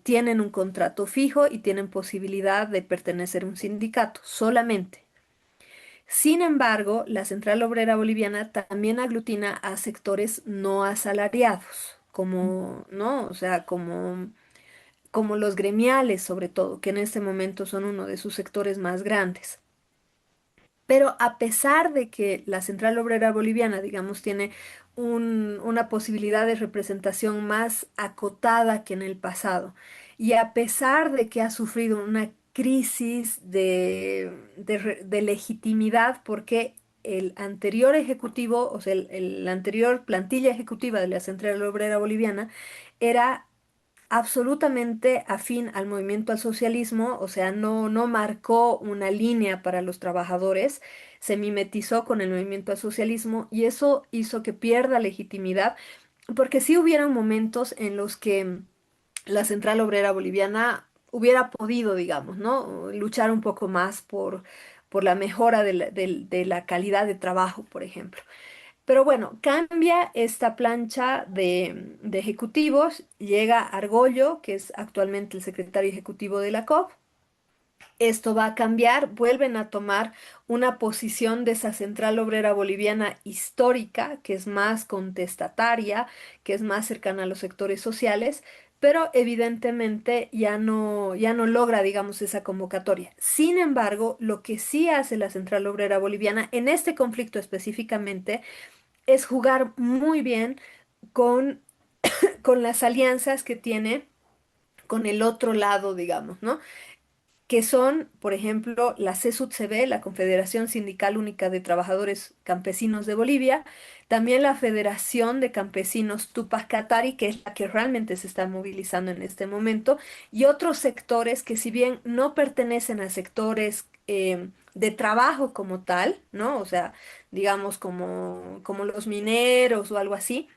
tienen un contrato fijo y tienen posibilidad de pertenecer a un sindicato, solamente. Sin embargo, la Central Obrera Boliviana también aglutina a sectores no asalariados, como, ¿no? O sea, como como los gremiales sobre todo, que en este momento son uno de sus sectores más grandes. Pero a pesar de que la Central Obrera Boliviana, digamos, tiene una posibilidad de representación más acotada que en el pasado, y a pesar de que ha sufrido una crisis de legitimidad, porque el anterior ejecutivo, o sea, la anterior plantilla ejecutiva de la Central Obrera Boliviana, era absolutamente afín al movimiento al socialismo, o sea, no marcó una línea para los trabajadores, se mimetizó con el movimiento al socialismo y eso hizo que pierda legitimidad, porque sí hubieron momentos en los que la Central Obrera Boliviana hubiera podido, digamos, ¿no? Luchar un poco más por la mejora de la calidad de trabajo, por ejemplo. Pero bueno, cambia esta plancha de ejecutivos, llega Argollo, que es actualmente el secretario ejecutivo de la COP. Esto va a cambiar, vuelven a tomar una posición de esa central obrera boliviana histórica, que es más contestataria, que es más cercana a los sectores sociales, pero evidentemente ya no logra, digamos, esa convocatoria. Sin embargo, lo que sí hace la central obrera boliviana en este conflicto específicamente es jugar muy bien con, con las alianzas que tiene con el otro lado, digamos, ¿no? Que son, por ejemplo, la CSUTCB, la Confederación Sindical Única de Trabajadores Campesinos de Bolivia, también la Federación de Campesinos Tupac Katari, que es la que realmente se está movilizando en este momento, y otros sectores que si bien no pertenecen a sectores de trabajo como tal, ¿no? O sea, digamos como los mineros o algo así,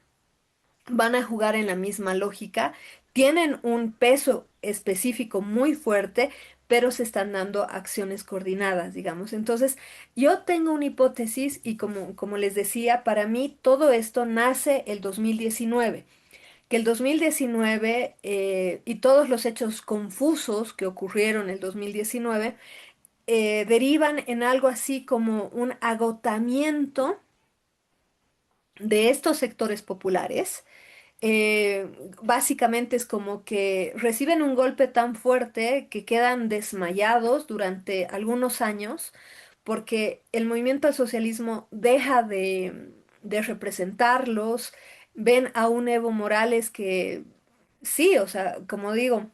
van a jugar en la misma lógica, tienen un peso específico muy fuerte, pero se están dando acciones coordinadas, digamos. Entonces, yo tengo una hipótesis y como les decía, para mí todo esto nace el 2019, que el 2019 y todos los hechos confusos que ocurrieron el 2019 derivan en algo así como un agotamiento de estos sectores populares. eh, Básicamente es como que reciben un golpe tan fuerte que quedan desmayados durante algunos años porque el movimiento al socialismo deja de representarlos, ven a un Evo Morales que sí, o sea, como digo,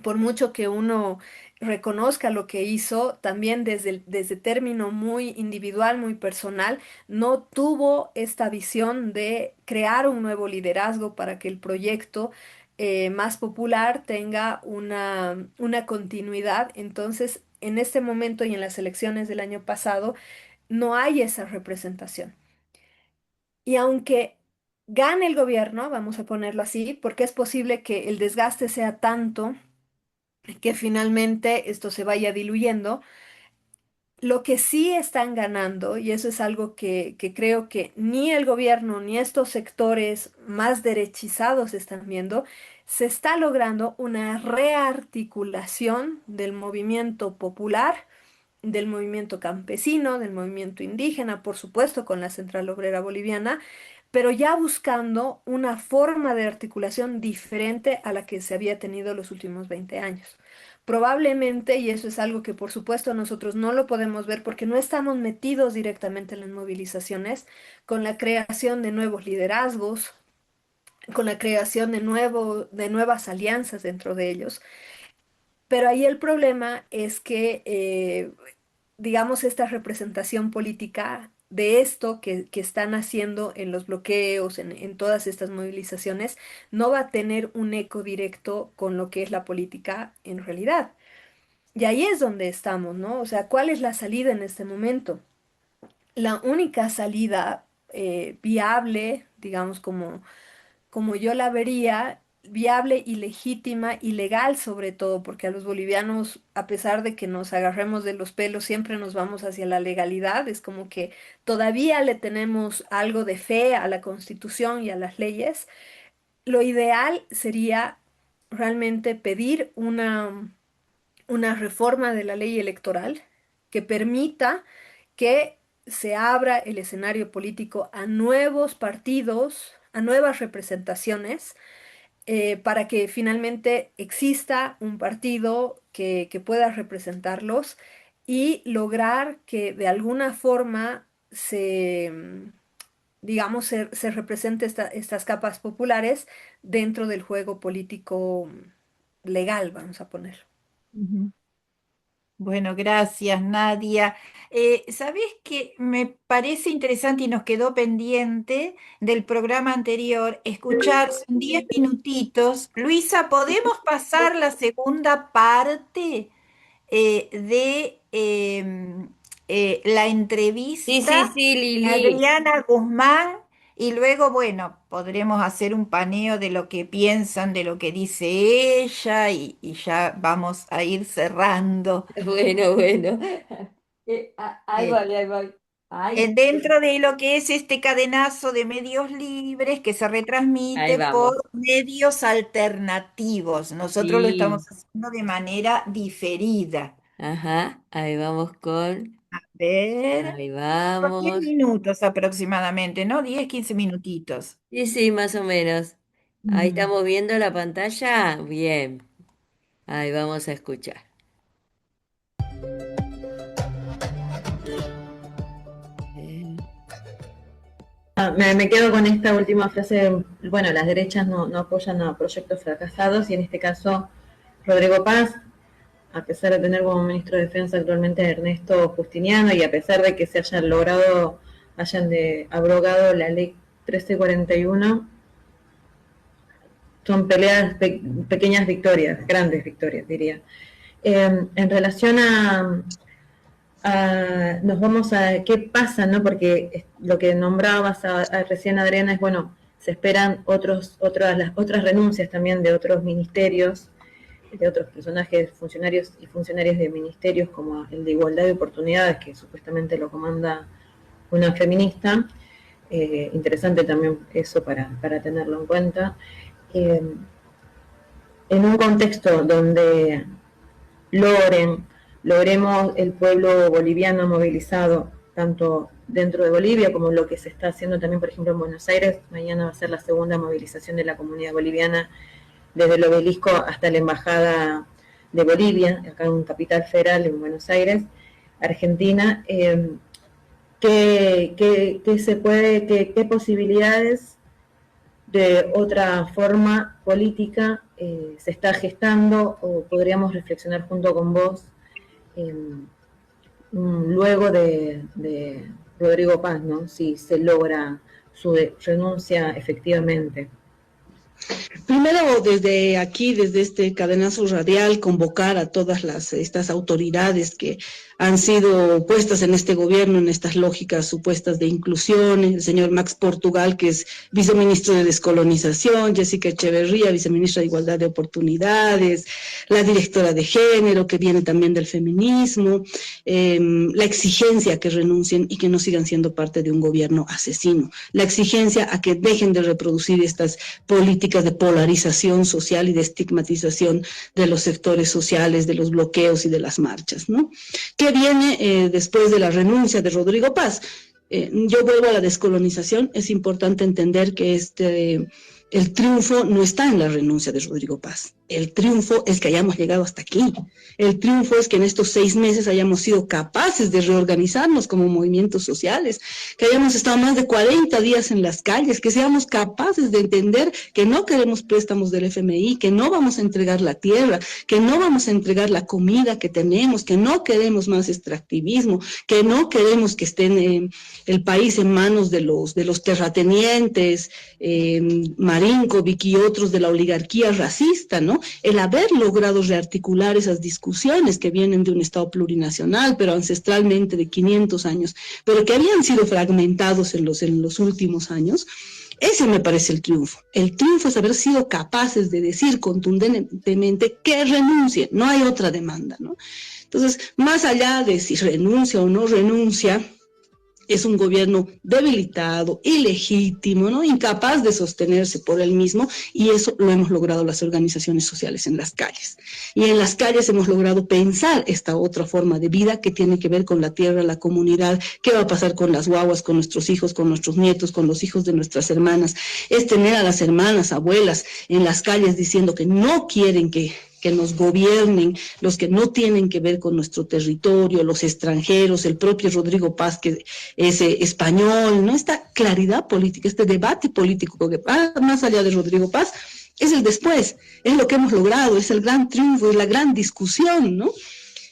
por mucho que uno reconozca lo que hizo, también desde término muy individual, muy personal, no tuvo esta visión de crear un nuevo liderazgo para que el proyecto más popular tenga una continuidad. Entonces, en este momento y en las elecciones del año pasado, no hay esa representación. Y aunque gane el gobierno, vamos a ponerlo así, porque es posible que el desgaste sea tanto que finalmente esto se vaya diluyendo. Lo que sí están ganando, y eso es algo que creo que ni el gobierno ni estos sectores más derechizados están viendo, se está logrando una rearticulación del movimiento popular, del movimiento campesino, del movimiento indígena, por supuesto, con la Central Obrera Boliviana, pero ya buscando una forma de articulación diferente a la que se había tenido los últimos 20 años. Probablemente, y eso es algo que por supuesto nosotros no lo podemos ver porque no estamos metidos directamente en las movilizaciones, con la creación de nuevos liderazgos, con la creación de nuevas alianzas dentro de ellos. Pero ahí el problema es que, digamos, esta representación política de esto que están haciendo en los bloqueos, en todas estas movilizaciones, no va a tener un eco directo con lo que es la política en realidad. Y ahí es donde estamos, ¿no? O sea, ¿cuál es la salida en este momento? La única salida viable, digamos, como yo la vería, viable y legítima y legal sobre todo, porque a los bolivianos, a pesar de que nos agarremos de los pelos, siempre nos vamos hacia la legalidad, es como que todavía le tenemos algo de fe a la Constitución y a las leyes. Lo ideal sería realmente pedir una reforma de la ley electoral que permita que se abra el escenario político a nuevos partidos, a nuevas representaciones, para que finalmente exista un partido que pueda representarlos y lograr que de alguna forma digamos, se represente estas capas populares dentro del juego político legal, vamos a ponerlo. Ujú. Bueno, gracias, Nadia. ¿Sabés qué? Me parece interesante y nos quedó pendiente del programa anterior escuchar, son 10 minutitos. Luisa, ¿podemos pasar la segunda parte de la Sí, sí, entrevista sí, a Lili. Adriana Guzmán? Y luego, bueno, podremos hacer un paneo de lo que piensan, de lo que dice ella y ya vamos a ir cerrando. Bueno, bueno. Ahí Eh, voy, ahí voy. Ay, Dentro de lo que es este cadenazo de medios libres que se ahí retransmite por vamos. medios alternativos. Nosotros lo estamos Sí. haciendo de manera diferida. Ajá, ahí vamos con. A ver, Ahí por 10 vamos. minutos aproximadamente, ¿no? 10, 15 minutitos. Sí, sí, más o menos. Ahí Mm. estamos viendo la pantalla. Bien. Ahí vamos a escuchar. Eh, Me quedo con esta última frase, bueno, las derechas no apoyan a proyectos fracasados y en este caso Rodrigo Paz, a pesar de tener como ministro de Defensa actualmente a Ernesto Justiniano y a pesar de que se hayan abrogado la ley 1341, son pequeñas victorias, grandes victorias diría. En relación nos vamos a qué pasa, ¿no? Porque lo que nombrabas recién, Adriana, es bueno, se esperan las otras renuncias también de otros ministerios, de otros personajes, funcionarios y funcionarias de ministerios, como el de Igualdad de Oportunidades, que supuestamente lo comanda una feminista. Interesante también eso para tenerlo en cuenta. En un contexto donde logremos el pueblo boliviano movilizado, tanto dentro de Bolivia como lo que se está haciendo también, por ejemplo, en Buenos Aires. Mañana va a ser la segunda movilización de la comunidad boliviana desde el obelisco hasta la embajada de Bolivia, acá en Capital Federal, en Buenos Aires, Argentina. ¿Qué posibilidades de otra forma política se está gestando o podríamos reflexionar junto con vos luego de Rodrigo Paz, ¿no? Si se logra su renuncia efectivamente? Primero, desde aquí, desde este cadenazo radial, convocar a todas estas autoridades que han sido puestas en este gobierno, en estas lógicas supuestas de inclusión, el señor Max Portugal, que es viceministro de Descolonización, Jessica Echeverría, viceministra de Igualdad de Oportunidades, la directora de Género, que viene también del feminismo, la exigencia a que renuncien y que no sigan siendo parte de un gobierno asesino, la exigencia a que dejen de reproducir estas políticas de polarización social y de estigmatización de los sectores sociales, de los bloqueos y de las marchas, ¿no? ¿Qué viene después de la renuncia de Rodrigo Paz? Yo vuelvo a la descolonización. Es importante entender que el triunfo no está en la renuncia de Rodrigo Paz. El triunfo es que hayamos llegado hasta aquí. El triunfo es que en estos 6 meses hayamos sido capaces de reorganizarnos como movimientos sociales, que hayamos estado más de 40 días en las calles, que seamos capaces de entender que no queremos préstamos del FMI, que no vamos a entregar la tierra, que no vamos a entregar la comida que tenemos, que no queremos más extractivismo, que no queremos que esté el país en manos de los terratenientes, Marinkovic y otros de la oligarquía racista, ¿no? El haber logrado rearticular esas discusiones que vienen de un Estado plurinacional, pero ancestralmente de 500 años, pero que habían sido fragmentados en los últimos años. Ese me parece el triunfo. El triunfo es haber sido capaces de decir contundentemente que renuncie, no hay otra demanda, ¿no? Entonces, más allá de si renuncia o no renuncia, es un gobierno debilitado, ilegítimo, ¿no? Incapaz de sostenerse por él mismo, y eso lo hemos logrado las organizaciones sociales en las calles. Y en las calles hemos logrado pensar esta otra forma de vida que tiene que ver con la tierra, la comunidad, qué va a pasar con las guaguas, con nuestros hijos, con nuestros nietos, con los hijos de nuestras hermanas. Es tener a las hermanas, abuelas en las calles diciendo que no quieren que nos gobiernen, los que no tienen que ver con nuestro territorio, los extranjeros, el propio Rodrigo Paz, que es español, ¿no? Esta claridad política, este debate político que va más allá de Rodrigo Paz, es el después, es lo que hemos logrado, es el gran triunfo, es la gran discusión, ¿no?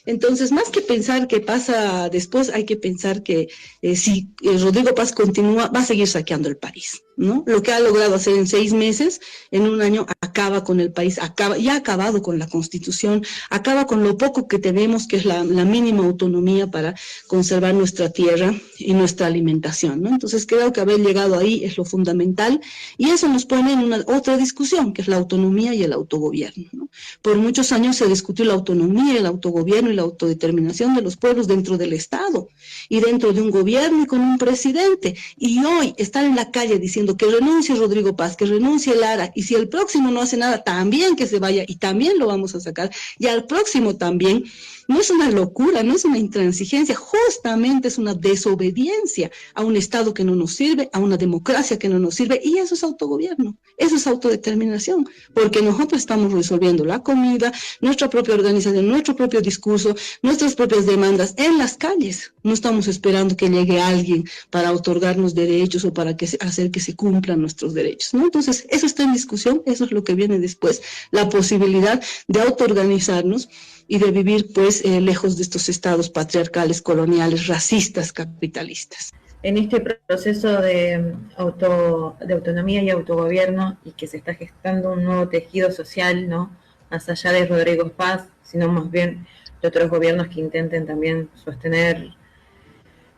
Entonces, más que pensar qué pasa después, hay que pensar que si Rodrigo Paz continúa, va a seguir saqueando el país, ¿no? Lo que ha logrado hacer en 6 meses, en un año, acaba con el país, ya ha acabado con la Constitución, acaba con lo poco que tenemos, que es la mínima autonomía para conservar nuestra tierra y nuestra alimentación, ¿no? Entonces, creo que haber llegado ahí es lo fundamental, y eso nos pone en una otra discusión, que es la autonomía y el autogobierno, ¿no? Por muchos años se discutió la autonomía, el autogobierno y la autodeterminación de los pueblos dentro del Estado y dentro de un gobierno y con un presidente. Y hoy estar en la calle diciendo que renuncie Rodrigo Paz, que renuncie Lara, y si el próximo no hace nada, también que se vaya y también lo vamos a sacar, y al próximo también, no es una locura, no es una intransigencia, justamente es una desobediencia a un Estado que no nos sirve, a una democracia que no nos sirve, y eso es autogobierno, eso es autodeterminación, porque nosotros estamos resolviendo la comida, nuestra propia organización, nuestro propio discurso, nuestras propias demandas en las calles. No estamos esperando que llegue alguien para otorgarnos derechos o para hacer que se cumplan nuestros derechos, ¿no? Entonces, eso está en discusión, eso es lo que viene después, la posibilidad de autoorganizarnos y de vivir, pues, lejos de estos estados patriarcales, coloniales, racistas, capitalistas. En este proceso de autonomía y autogobierno, y que se está gestando un nuevo tejido social, ¿no? Más allá de Rodrigo Paz, sino más bien de otros gobiernos que intenten también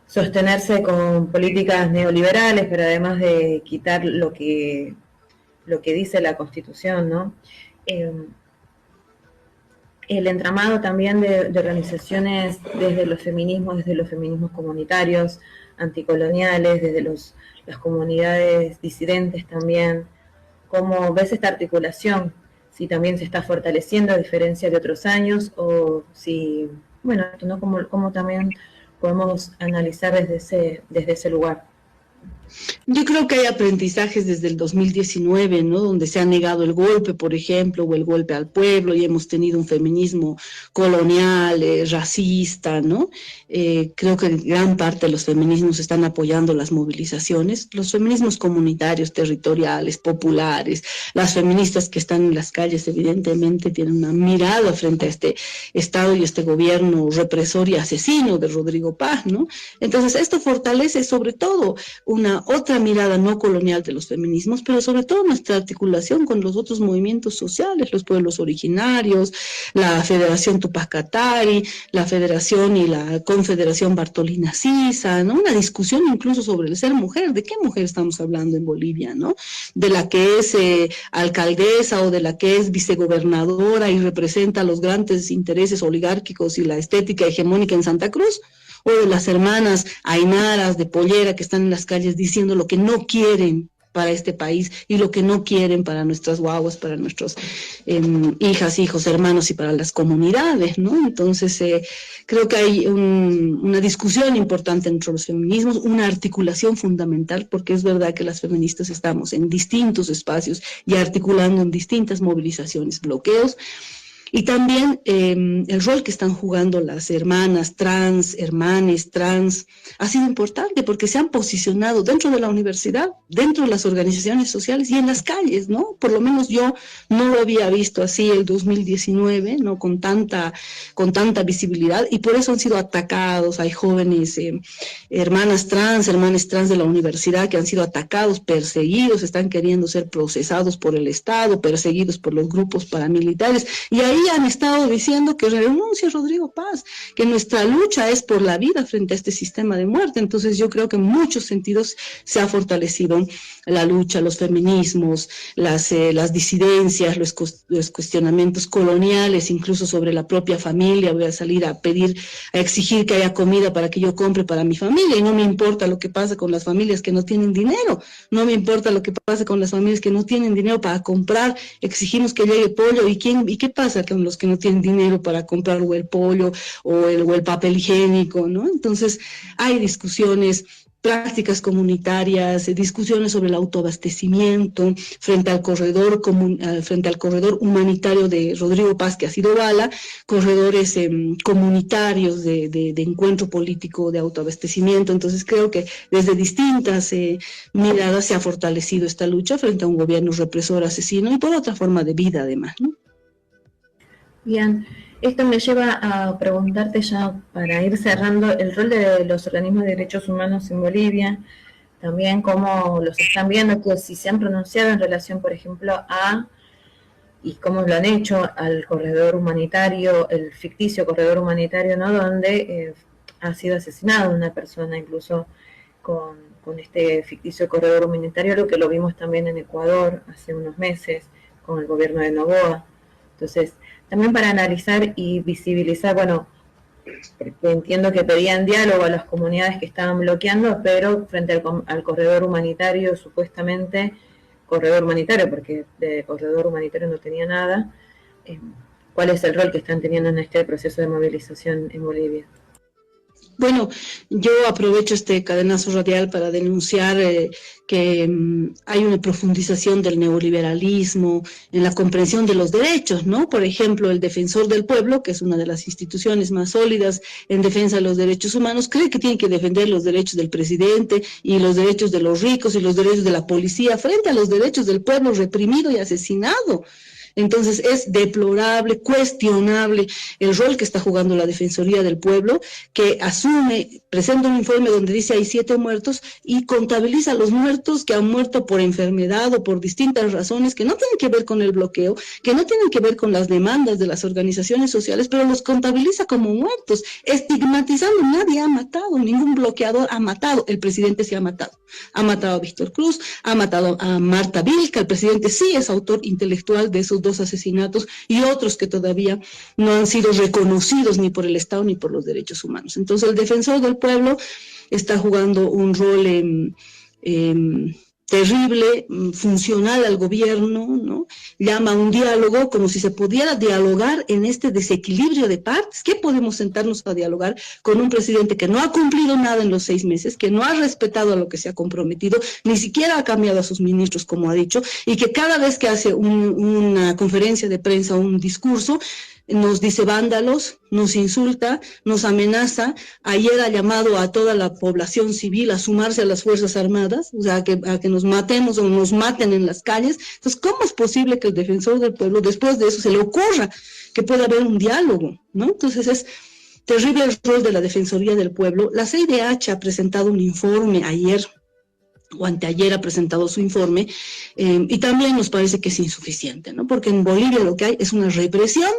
sostenerse con políticas neoliberales, pero además de quitar lo que dice la Constitución, ¿no? El entramado también de organizaciones desde los feminismos comunitarios, anticoloniales, desde las comunidades disidentes también. ¿Cómo ves esta articulación? Si también se está fortaleciendo a diferencia de otros años, o si, bueno, ¿no? ¿Cómo también podemos analizar desde ese lugar? Yo creo que hay aprendizajes desde el 2019, ¿no? Donde se ha negado el golpe, por ejemplo, o el golpe al pueblo, y hemos tenido un feminismo colonial, racista, ¿no? Creo que gran parte de los feminismos están apoyando las movilizaciones, los feminismos comunitarios, territoriales, populares, las feministas que están en las calles evidentemente tienen una mirada frente a este Estado y este gobierno represor y asesino de Rodrigo Paz, ¿no? Entonces esto fortalece sobre todo una otra mirada no colonial de los feminismos, pero sobre todo nuestra articulación con los otros movimientos sociales, los pueblos originarios, la Federación Tupac Katari, la Federación y la Confederación Bartolina Sisa, ¿no? Una discusión incluso sobre el ser mujer, ¿de qué mujer estamos hablando en Bolivia, no? De la que es alcaldesa o de la que es vicegobernadora y representa los grandes intereses oligárquicos y la estética hegemónica en Santa Cruz, o de las hermanas aynaras de Pollera que están en las calles diciendo lo que no quieren para este país y lo que no quieren para nuestras guaguas, para nuestros hijas, hijos, hermanos y para las comunidades, ¿no? Entonces, creo que hay una discusión importante entre los feminismos, una articulación fundamental, porque es verdad que las feministas estamos en distintos espacios y articulando en distintas movilizaciones, bloqueos. Y también el rol que están jugando las hermanas trans, hermanes trans, ha sido importante porque se han posicionado dentro de la universidad, dentro de las organizaciones sociales y en las calles, ¿no? Por lo menos yo no lo había visto así el 2019, ¿no? Con tanta visibilidad, y por eso han sido atacados. Hay jóvenes, hermanes trans de la universidad que han sido atacados, perseguidos, están queriendo ser procesados por el Estado, perseguidos por los grupos paramilitares, y ahí ahí han estado diciendo que renuncie Rodrigo Paz, que nuestra lucha es por la vida frente a este sistema de muerte. Entonces yo creo que en muchos sentidos se ha fortalecido la lucha, los feminismos, las disidencias, los cuestionamientos coloniales, incluso sobre la propia familia. Voy a salir a pedir, a exigir que haya comida para que yo compre para mi familia, y no me importa lo que pasa con las familias que no tienen dinero, no me importa lo que pasa con las familias que no tienen dinero para comprar, exigimos que llegue pollo, ¿y qué pasa con los que no tienen dinero para comprar o el pollo o el papel higiénico, ¿no? Entonces hay discusiones, prácticas comunitarias, discusiones sobre el autoabastecimiento frente al corredor humanitario de Rodrigo Paz, que ha sido bala, corredores comunitarios de encuentro político de autoabastecimiento. Entonces creo que desde distintas miradas se ha fortalecido esta lucha frente a un gobierno represor, asesino y por otra forma de vida además, ¿no? Bien, esto me lleva a preguntarte ya para ir cerrando el rol de los organismos de derechos humanos en Bolivia, también cómo los están viendo, que si se han pronunciado en relación, por ejemplo, y cómo lo han hecho al corredor humanitario, el ficticio corredor humanitario, ¿no? Donde ha sido asesinada una persona incluso con este ficticio corredor humanitario, lo que lo vimos también en Ecuador hace unos meses con el gobierno de Noboa. Entonces, también para analizar y visibilizar, bueno, entiendo que pedían diálogo a las comunidades que estaban bloqueando, pero frente al corredor humanitario, supuestamente, corredor humanitario, porque de corredor humanitario no tenía nada, ¿cuál es el rol que están teniendo en este proceso de movilización en Bolivia? Bueno, yo aprovecho este cadenazo radial para denunciar que hay una profundización del neoliberalismo en la comprensión de los derechos, ¿no? Por ejemplo, el Defensor del Pueblo, que es una de las instituciones más sólidas en defensa de los derechos humanos, cree que tiene que defender los derechos del presidente y los derechos de los ricos y los derechos de la policía frente a los derechos del pueblo reprimido y asesinado. Entonces es deplorable, cuestionable el rol que está jugando la Defensoría del Pueblo, que asume, presenta un informe donde dice hay 7 muertos y contabiliza los muertos que han muerto por enfermedad o por distintas razones que no tienen que ver con el bloqueo, que no tienen que ver con las demandas de las organizaciones sociales, pero los contabiliza como muertos, estigmatizando. Nadie ha matado, ningún bloqueador ha matado, el presidente sí ha matado a Víctor Cruz, ha matado a Marta Vilca, el presidente sí es autor intelectual de esos 2 asesinatos y otros que todavía no han sido reconocidos ni por el Estado ni por los derechos humanos. Entonces el Defensor del Pueblo está jugando un rol terrible, funcional al gobierno, ¿no? Llama a un diálogo como si se pudiera dialogar en este desequilibrio de partes. ¿Qué podemos sentarnos a dialogar con un presidente que no ha cumplido nada en los 6 meses, que no ha respetado a lo que se ha comprometido, ni siquiera ha cambiado a sus ministros, como ha dicho, y que cada vez que hace una conferencia de prensa o un discurso, nos dice vándalos, nos insulta, nos amenaza? Ayer ha llamado a toda la población civil a sumarse a las Fuerzas Armadas, o sea, a que nos matemos o nos maten en las calles. Entonces, ¿cómo es posible que el Defensor del Pueblo, después de eso, se le ocurra que pueda haber un diálogo, ¿no? Entonces es terrible el rol de la Defensoría del Pueblo. La CIDH ha presentado un informe ayer, o anteayer ha presentado su informe, y también nos parece que es insuficiente, ¿no? Porque en Bolivia lo que hay es una represión,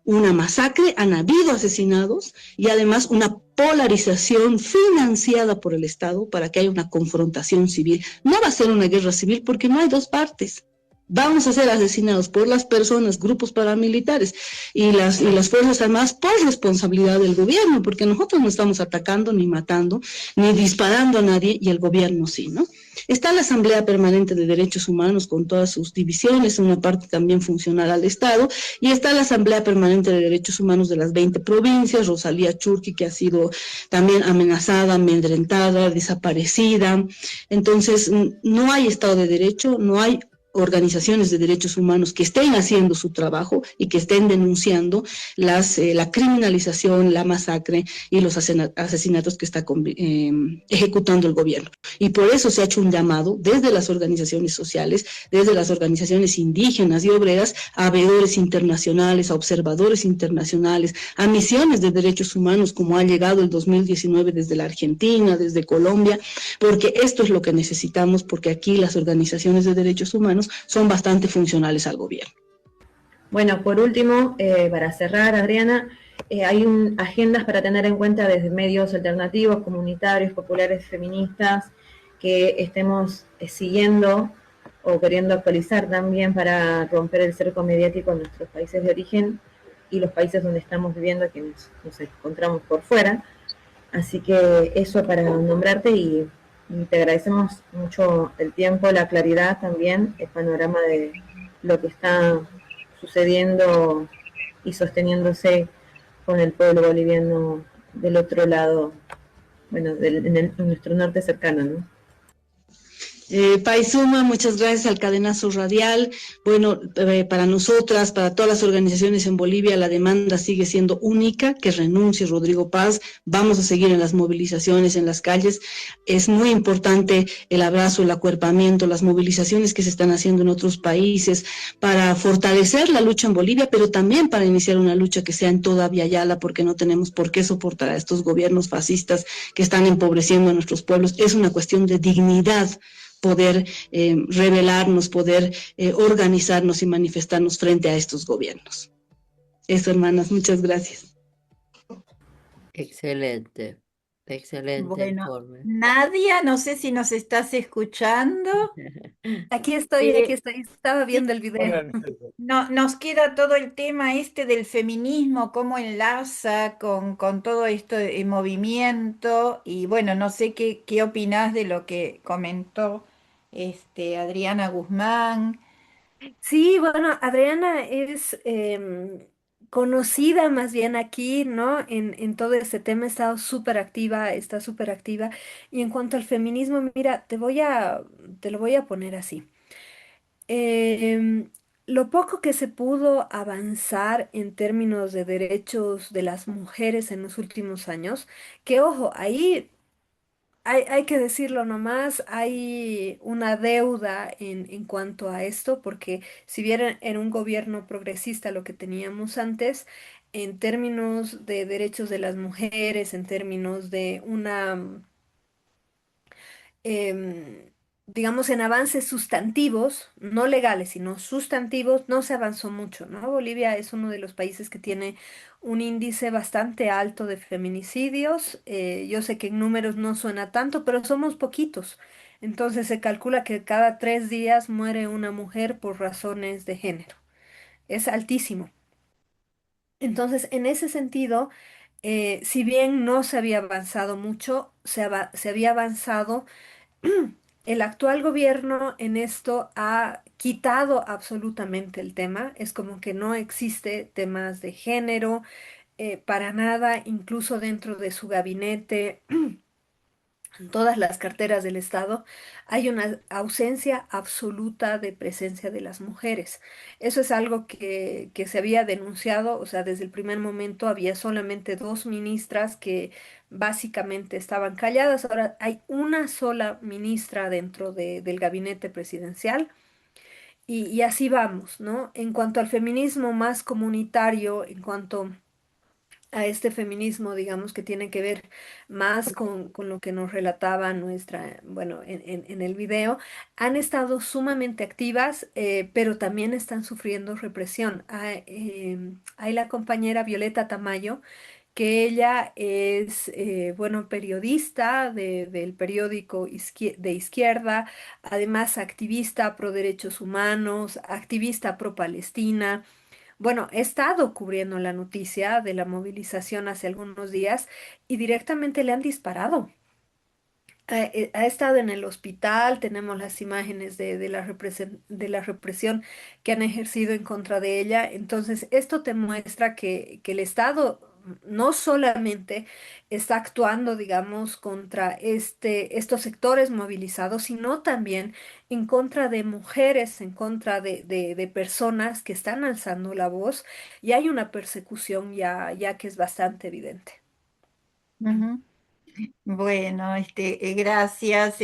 una masacre, han habido asesinados y además una polarización financiada por el Estado para que haya una confrontación civil. No va a ser una guerra civil porque no hay 2 partes. Vamos a ser asesinados por las personas, grupos paramilitares y las Fuerzas Armadas por responsabilidad del gobierno, porque nosotros no estamos atacando, ni matando, ni disparando a nadie, y el gobierno sí, ¿no? Está la Asamblea Permanente de Derechos Humanos con todas sus divisiones, una parte también funcional al Estado, y está la Asamblea Permanente de Derechos Humanos de las 20 provincias, Rosalía Churqui, que ha sido también amenazada, amedrentada, desaparecida. Entonces, no hay Estado de Derecho, no hay organizaciones de derechos humanos que estén haciendo su trabajo y que estén denunciando la criminalización, la masacre y los asesinatos que está ejecutando el gobierno. Y por eso se ha hecho un llamado desde las organizaciones sociales, desde las organizaciones indígenas y obreras, a veedores internacionales, a observadores internacionales, a misiones de derechos humanos, como ha llegado el 2019 desde la Argentina, desde Colombia, porque esto es lo que necesitamos, porque aquí las organizaciones de derechos humanos son bastante funcionales al gobierno. Bueno, por último, para cerrar, Adriana, hay agendas para tener en cuenta desde medios alternativos, comunitarios, populares, feministas, que estemos siguiendo o queriendo actualizar también para romper el cerco mediático en nuestros países de origen y los países donde estamos viviendo, que nos encontramos por fuera. Así que eso para nombrarte y te agradecemos mucho el tiempo, la claridad también, el panorama de lo que está sucediendo y sosteniéndose con el pueblo boliviano del otro lado, bueno, en nuestro norte cercano, ¿no? Paisuma, muchas gracias al Cadenazo Radial. Bueno, para nosotras, para todas las organizaciones en Bolivia, la demanda sigue siendo única, que renuncie Rodrigo Paz. Vamos a seguir en las movilizaciones, en las calles. Es muy importante el abrazo, el acuerpamiento, las movilizaciones que se están haciendo en otros países para fortalecer la lucha en Bolivia, pero también para iniciar una lucha que sea en toda Via Yala, porque no tenemos por qué soportar a estos gobiernos fascistas que están empobreciendo a nuestros pueblos. Es una cuestión de dignidad poder rebelarnos, poder organizarnos y manifestarnos frente a estos gobiernos. Eso, hermanas, muchas gracias. Excelente, excelente Bueno, informe. Nadia, no sé si nos estás escuchando. Aquí estoy, Eh, estaba sí, viendo el video. no, nos queda todo el tema este del feminismo, cómo enlaza con todo esto de movimiento. Y bueno, no sé qué opinás de lo que comentó Adriana Guzmán. Sí, bueno, Adriana es conocida más bien aquí, ¿no? En todo este tema, ha estado súper activa, está súper activa. Y en cuanto al feminismo, mira, te lo voy a poner así. Em, lo poco que se pudo avanzar en términos de derechos de las mujeres en los últimos años, que ojo, ahí hay que decirlo nomás, hay una deuda en cuanto a esto, porque si bien era un gobierno progresista lo que teníamos antes, en términos de derechos de las mujeres, en términos de em, digamos, en avances sustantivos, no legales, sino sustantivos, no se avanzó mucho, ¿no? Bolivia es uno de los países que tiene un índice bastante alto de feminicidios. Yo sé que en números no suena tanto, pero somos poquitos. Entonces se calcula que cada 3 días muere una mujer por razones de género. Es altísimo. Entonces, en ese sentido, si bien no se había avanzado mucho, se había avanzado. El actual gobierno en esto ha quitado absolutamente el tema. Es como que no existe temas de género para nada, incluso dentro de su gabinete, en todas las carteras del Estado, hay una ausencia absoluta de presencia de las mujeres. Eso es algo que se había denunciado, o sea, desde el primer momento había solamente dos ministras que básicamente estaban calladas. Ahora hay una sola ministra dentro del gabinete presidencial. Y así vamos, ¿no? En cuanto al feminismo más comunitario, en cuanto a este feminismo, digamos, que tiene que ver más con lo que nos relataba nuestra, bueno, en el video, han estado sumamente activas, pero también están sufriendo represión. Hay la compañera Violeta Tamayo, que ella es, bueno, periodista del periódico de izquierda, además activista pro derechos humanos, activista pro Palestina. Bueno, he estado cubriendo la noticia de la movilización hace algunos días y directamente le han disparado. Ha estado en el hospital, tenemos las imágenes de la represión que han ejercido en contra de ella. Entonces, esto te muestra que el Estado no solamente está actuando, digamos, contra estos sectores movilizados, sino también en contra de mujeres, en contra de personas que están alzando la voz y hay una persecución ya que es bastante evidente. Ujú. Bueno, gracias,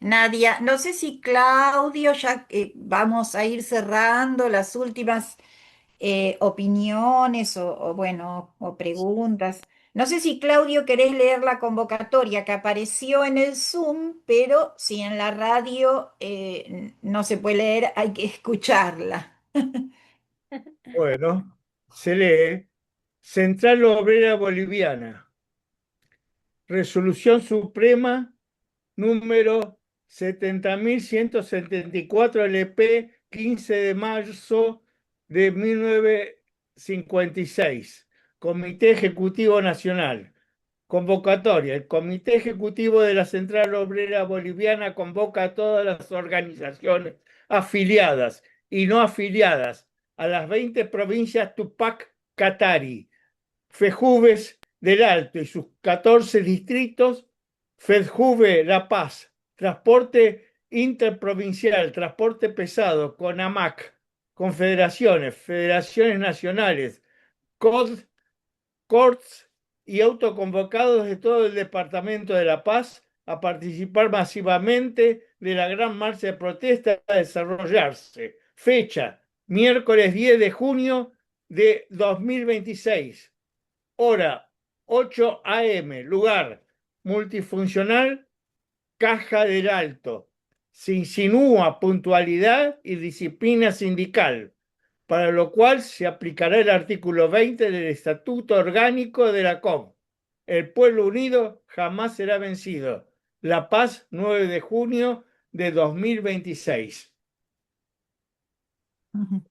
Nadia. No sé si Claudio, ya vamos a ir cerrando las últimas opiniones bueno, o preguntas. No sé si Claudio querés leer la convocatoria que apareció en el Zoom, pero si en la radio no se puede leer, hay que escucharla. Bueno, se lee Central Obrera Boliviana, Resolución Suprema número 70.174 LP, 15 de marzo de 1956. Comité Ejecutivo Nacional. Convocatoria. El Comité Ejecutivo de la Central Obrera Boliviana convoca a todas las organizaciones afiliadas y no afiliadas a las 20 provincias Tupac Katari, FEJUVES del Alto y sus 14 distritos, FEDJUVE La Paz, Transporte Interprovincial, Transporte Pesado, CONAMAC, Confederaciones, Federaciones Nacionales, COD, CORTS y autoconvocados de todo el Departamento de La Paz a participar masivamente de la gran marcha de protesta a desarrollarse. Fecha, miércoles 10 de junio de 2026. Hora 8 AM. Lugar multifuncional, Caja del Alto. Se insinúa puntualidad y disciplina sindical, para lo cual se aplicará el artículo 20 del Estatuto Orgánico de la COM. El pueblo unido jamás será vencido. La Paz, 9 de junio de 2026.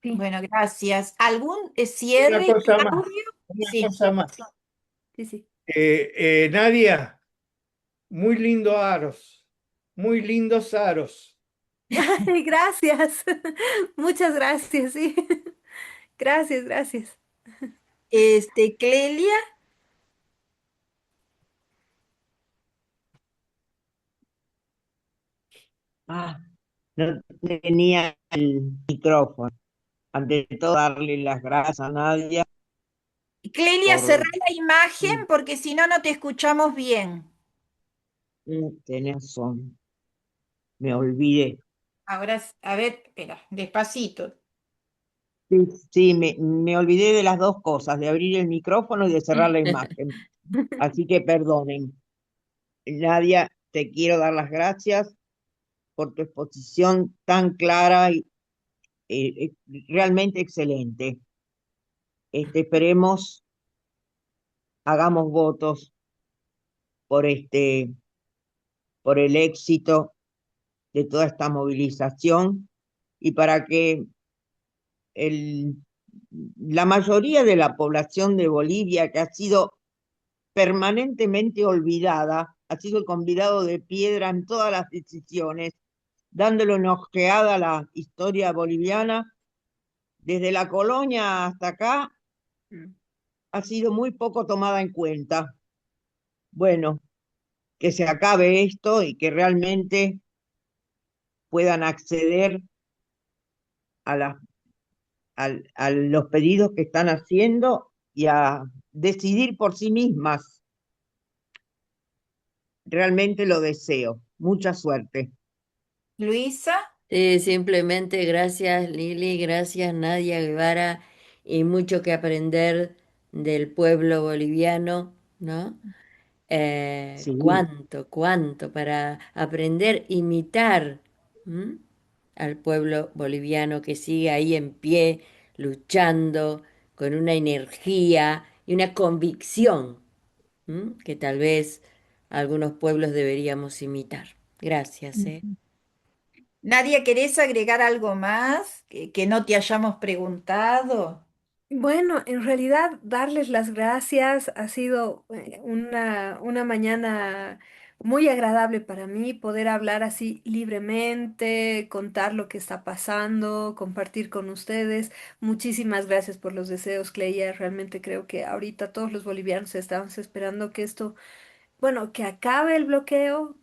Sí, Bueno, gracias. ¿Algún Una cierre, cosa más, Claudio? una Sí. cosa más. sí, sí. Nadia, muy lindo aros, muy lindos aros. Ay, gracias. Muchas gracias, sí. Gracias, gracias. Clelia, Ah, no tenía el micrófono. Ante todo, darle las gracias a Nadia Clelia, cerrá por... la imagen porque si no, no te escuchamos bien. Tenés razón, me olvidé. Ahora, a ver, espera, despacito. Sí, sí, me olvidé de las dos cosas, de abrir el micrófono y de cerrar la imagen. Así que perdonen. Nadia, te quiero dar las gracias por tu exposición tan clara y realmente excelente. Esperemos, hagamos votos por por el éxito de toda esta movilización y para que el, la mayoría de la población de Bolivia, que ha sido permanentemente olvidada, ha sido el convidado de piedra en todas las decisiones, dándole una ojeada a la historia boliviana, desde la colonia hasta acá, ha sido muy poco tomada en cuenta. Bueno, que se acabe esto y que realmente puedan acceder a, a los pedidos que están haciendo y a decidir por sí mismas. Realmente lo deseo. Mucha suerte. Luisa, Simplemente gracias Lili, gracias Nadia Guevara y mucho que aprender del pueblo boliviano, ¿no? Sí. Cuánto para aprender, imitar ¿m? Al pueblo boliviano que sigue ahí en pie, luchando con una energía y una convicción que tal vez algunos pueblos deberíamos imitar. Gracias, ¿eh? Nadia, ¿querés agregar algo más que no te hayamos preguntado? Bueno, en realidad darles las gracias ha sido una mañana muy agradable para mí poder hablar así libremente, contar lo que está pasando, compartir con ustedes. Muchísimas gracias por los deseos, Cleia. Realmente creo que ahorita todos los bolivianos estamos esperando que esto, bueno, que acabe el bloqueo.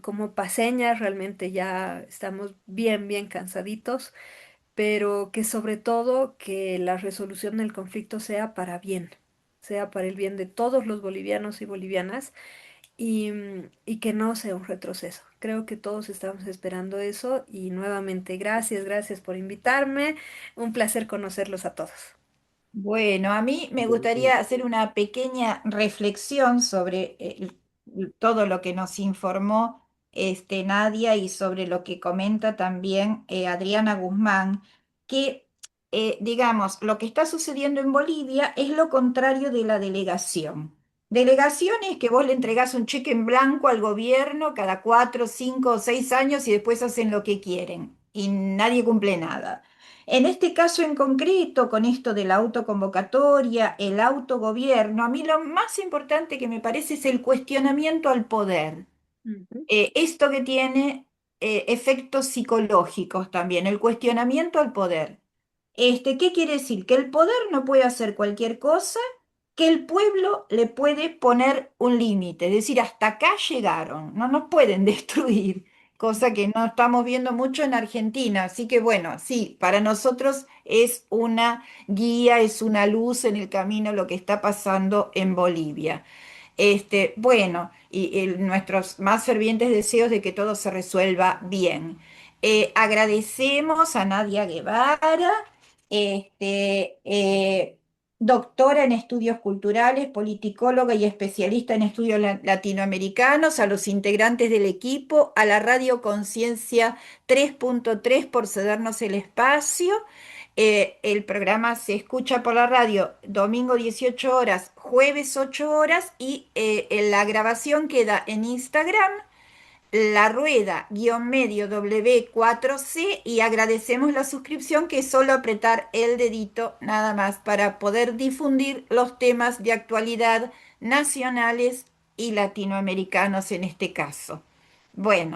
Como paseñas realmente ya estamos bien cansaditos, pero que sobre todo que la resolución del conflicto sea para bien, sea para el bien de todos los bolivianos y bolivianas y que no sea un retroceso. Creo que todos estamos esperando eso y nuevamente gracias por invitarme. Un placer conocerlos a todos. Bueno, a mí me gustaría hacer una pequeña reflexión sobre todo lo que nos informó Nadia y sobre lo que comenta también Adriana Guzmán, que digamos, lo que está sucediendo en Bolivia es lo contrario de la delegación. Delegación es que vos le entregás un cheque en blanco al gobierno cada 4, 5 o 6 años y después hacen lo que quieren y nadie cumple nada. En este caso en concreto, con esto de la autoconvocatoria, el autogobierno, a mí lo más importante que me parece es el cuestionamiento al poder. Ujú. Esto que tiene efectos psicológicos también, el cuestionamiento al poder. ¿Qué quiere decir? Que el poder no puede hacer cualquier cosa, que el pueblo le puede poner un límite, es decir, hasta acá llegaron, no nos pueden destruir, cosa que no estamos viendo mucho en Argentina. Así que bueno, sí, para nosotros es una guía, es una luz en el camino lo que está pasando en Bolivia. Bueno, y nuestros más fervientes deseos de que todo se resuelva bien. Agradecemos a Nadia Guevara, doctora en estudios culturales, politicóloga y especialista en estudios latinoamericanos, a los integrantes del equipo, a la Radio Conciencia 3.3 por cedernos el espacio. El programa se escucha por la radio domingo 18 horas, jueves 8 horas y la grabación queda en Instagram, la rueda guión medio W4C, y agradecemos la suscripción, que es solo apretar el dedito nada más para poder difundir los temas de actualidad nacionales y latinoamericanos en este caso. Bueno.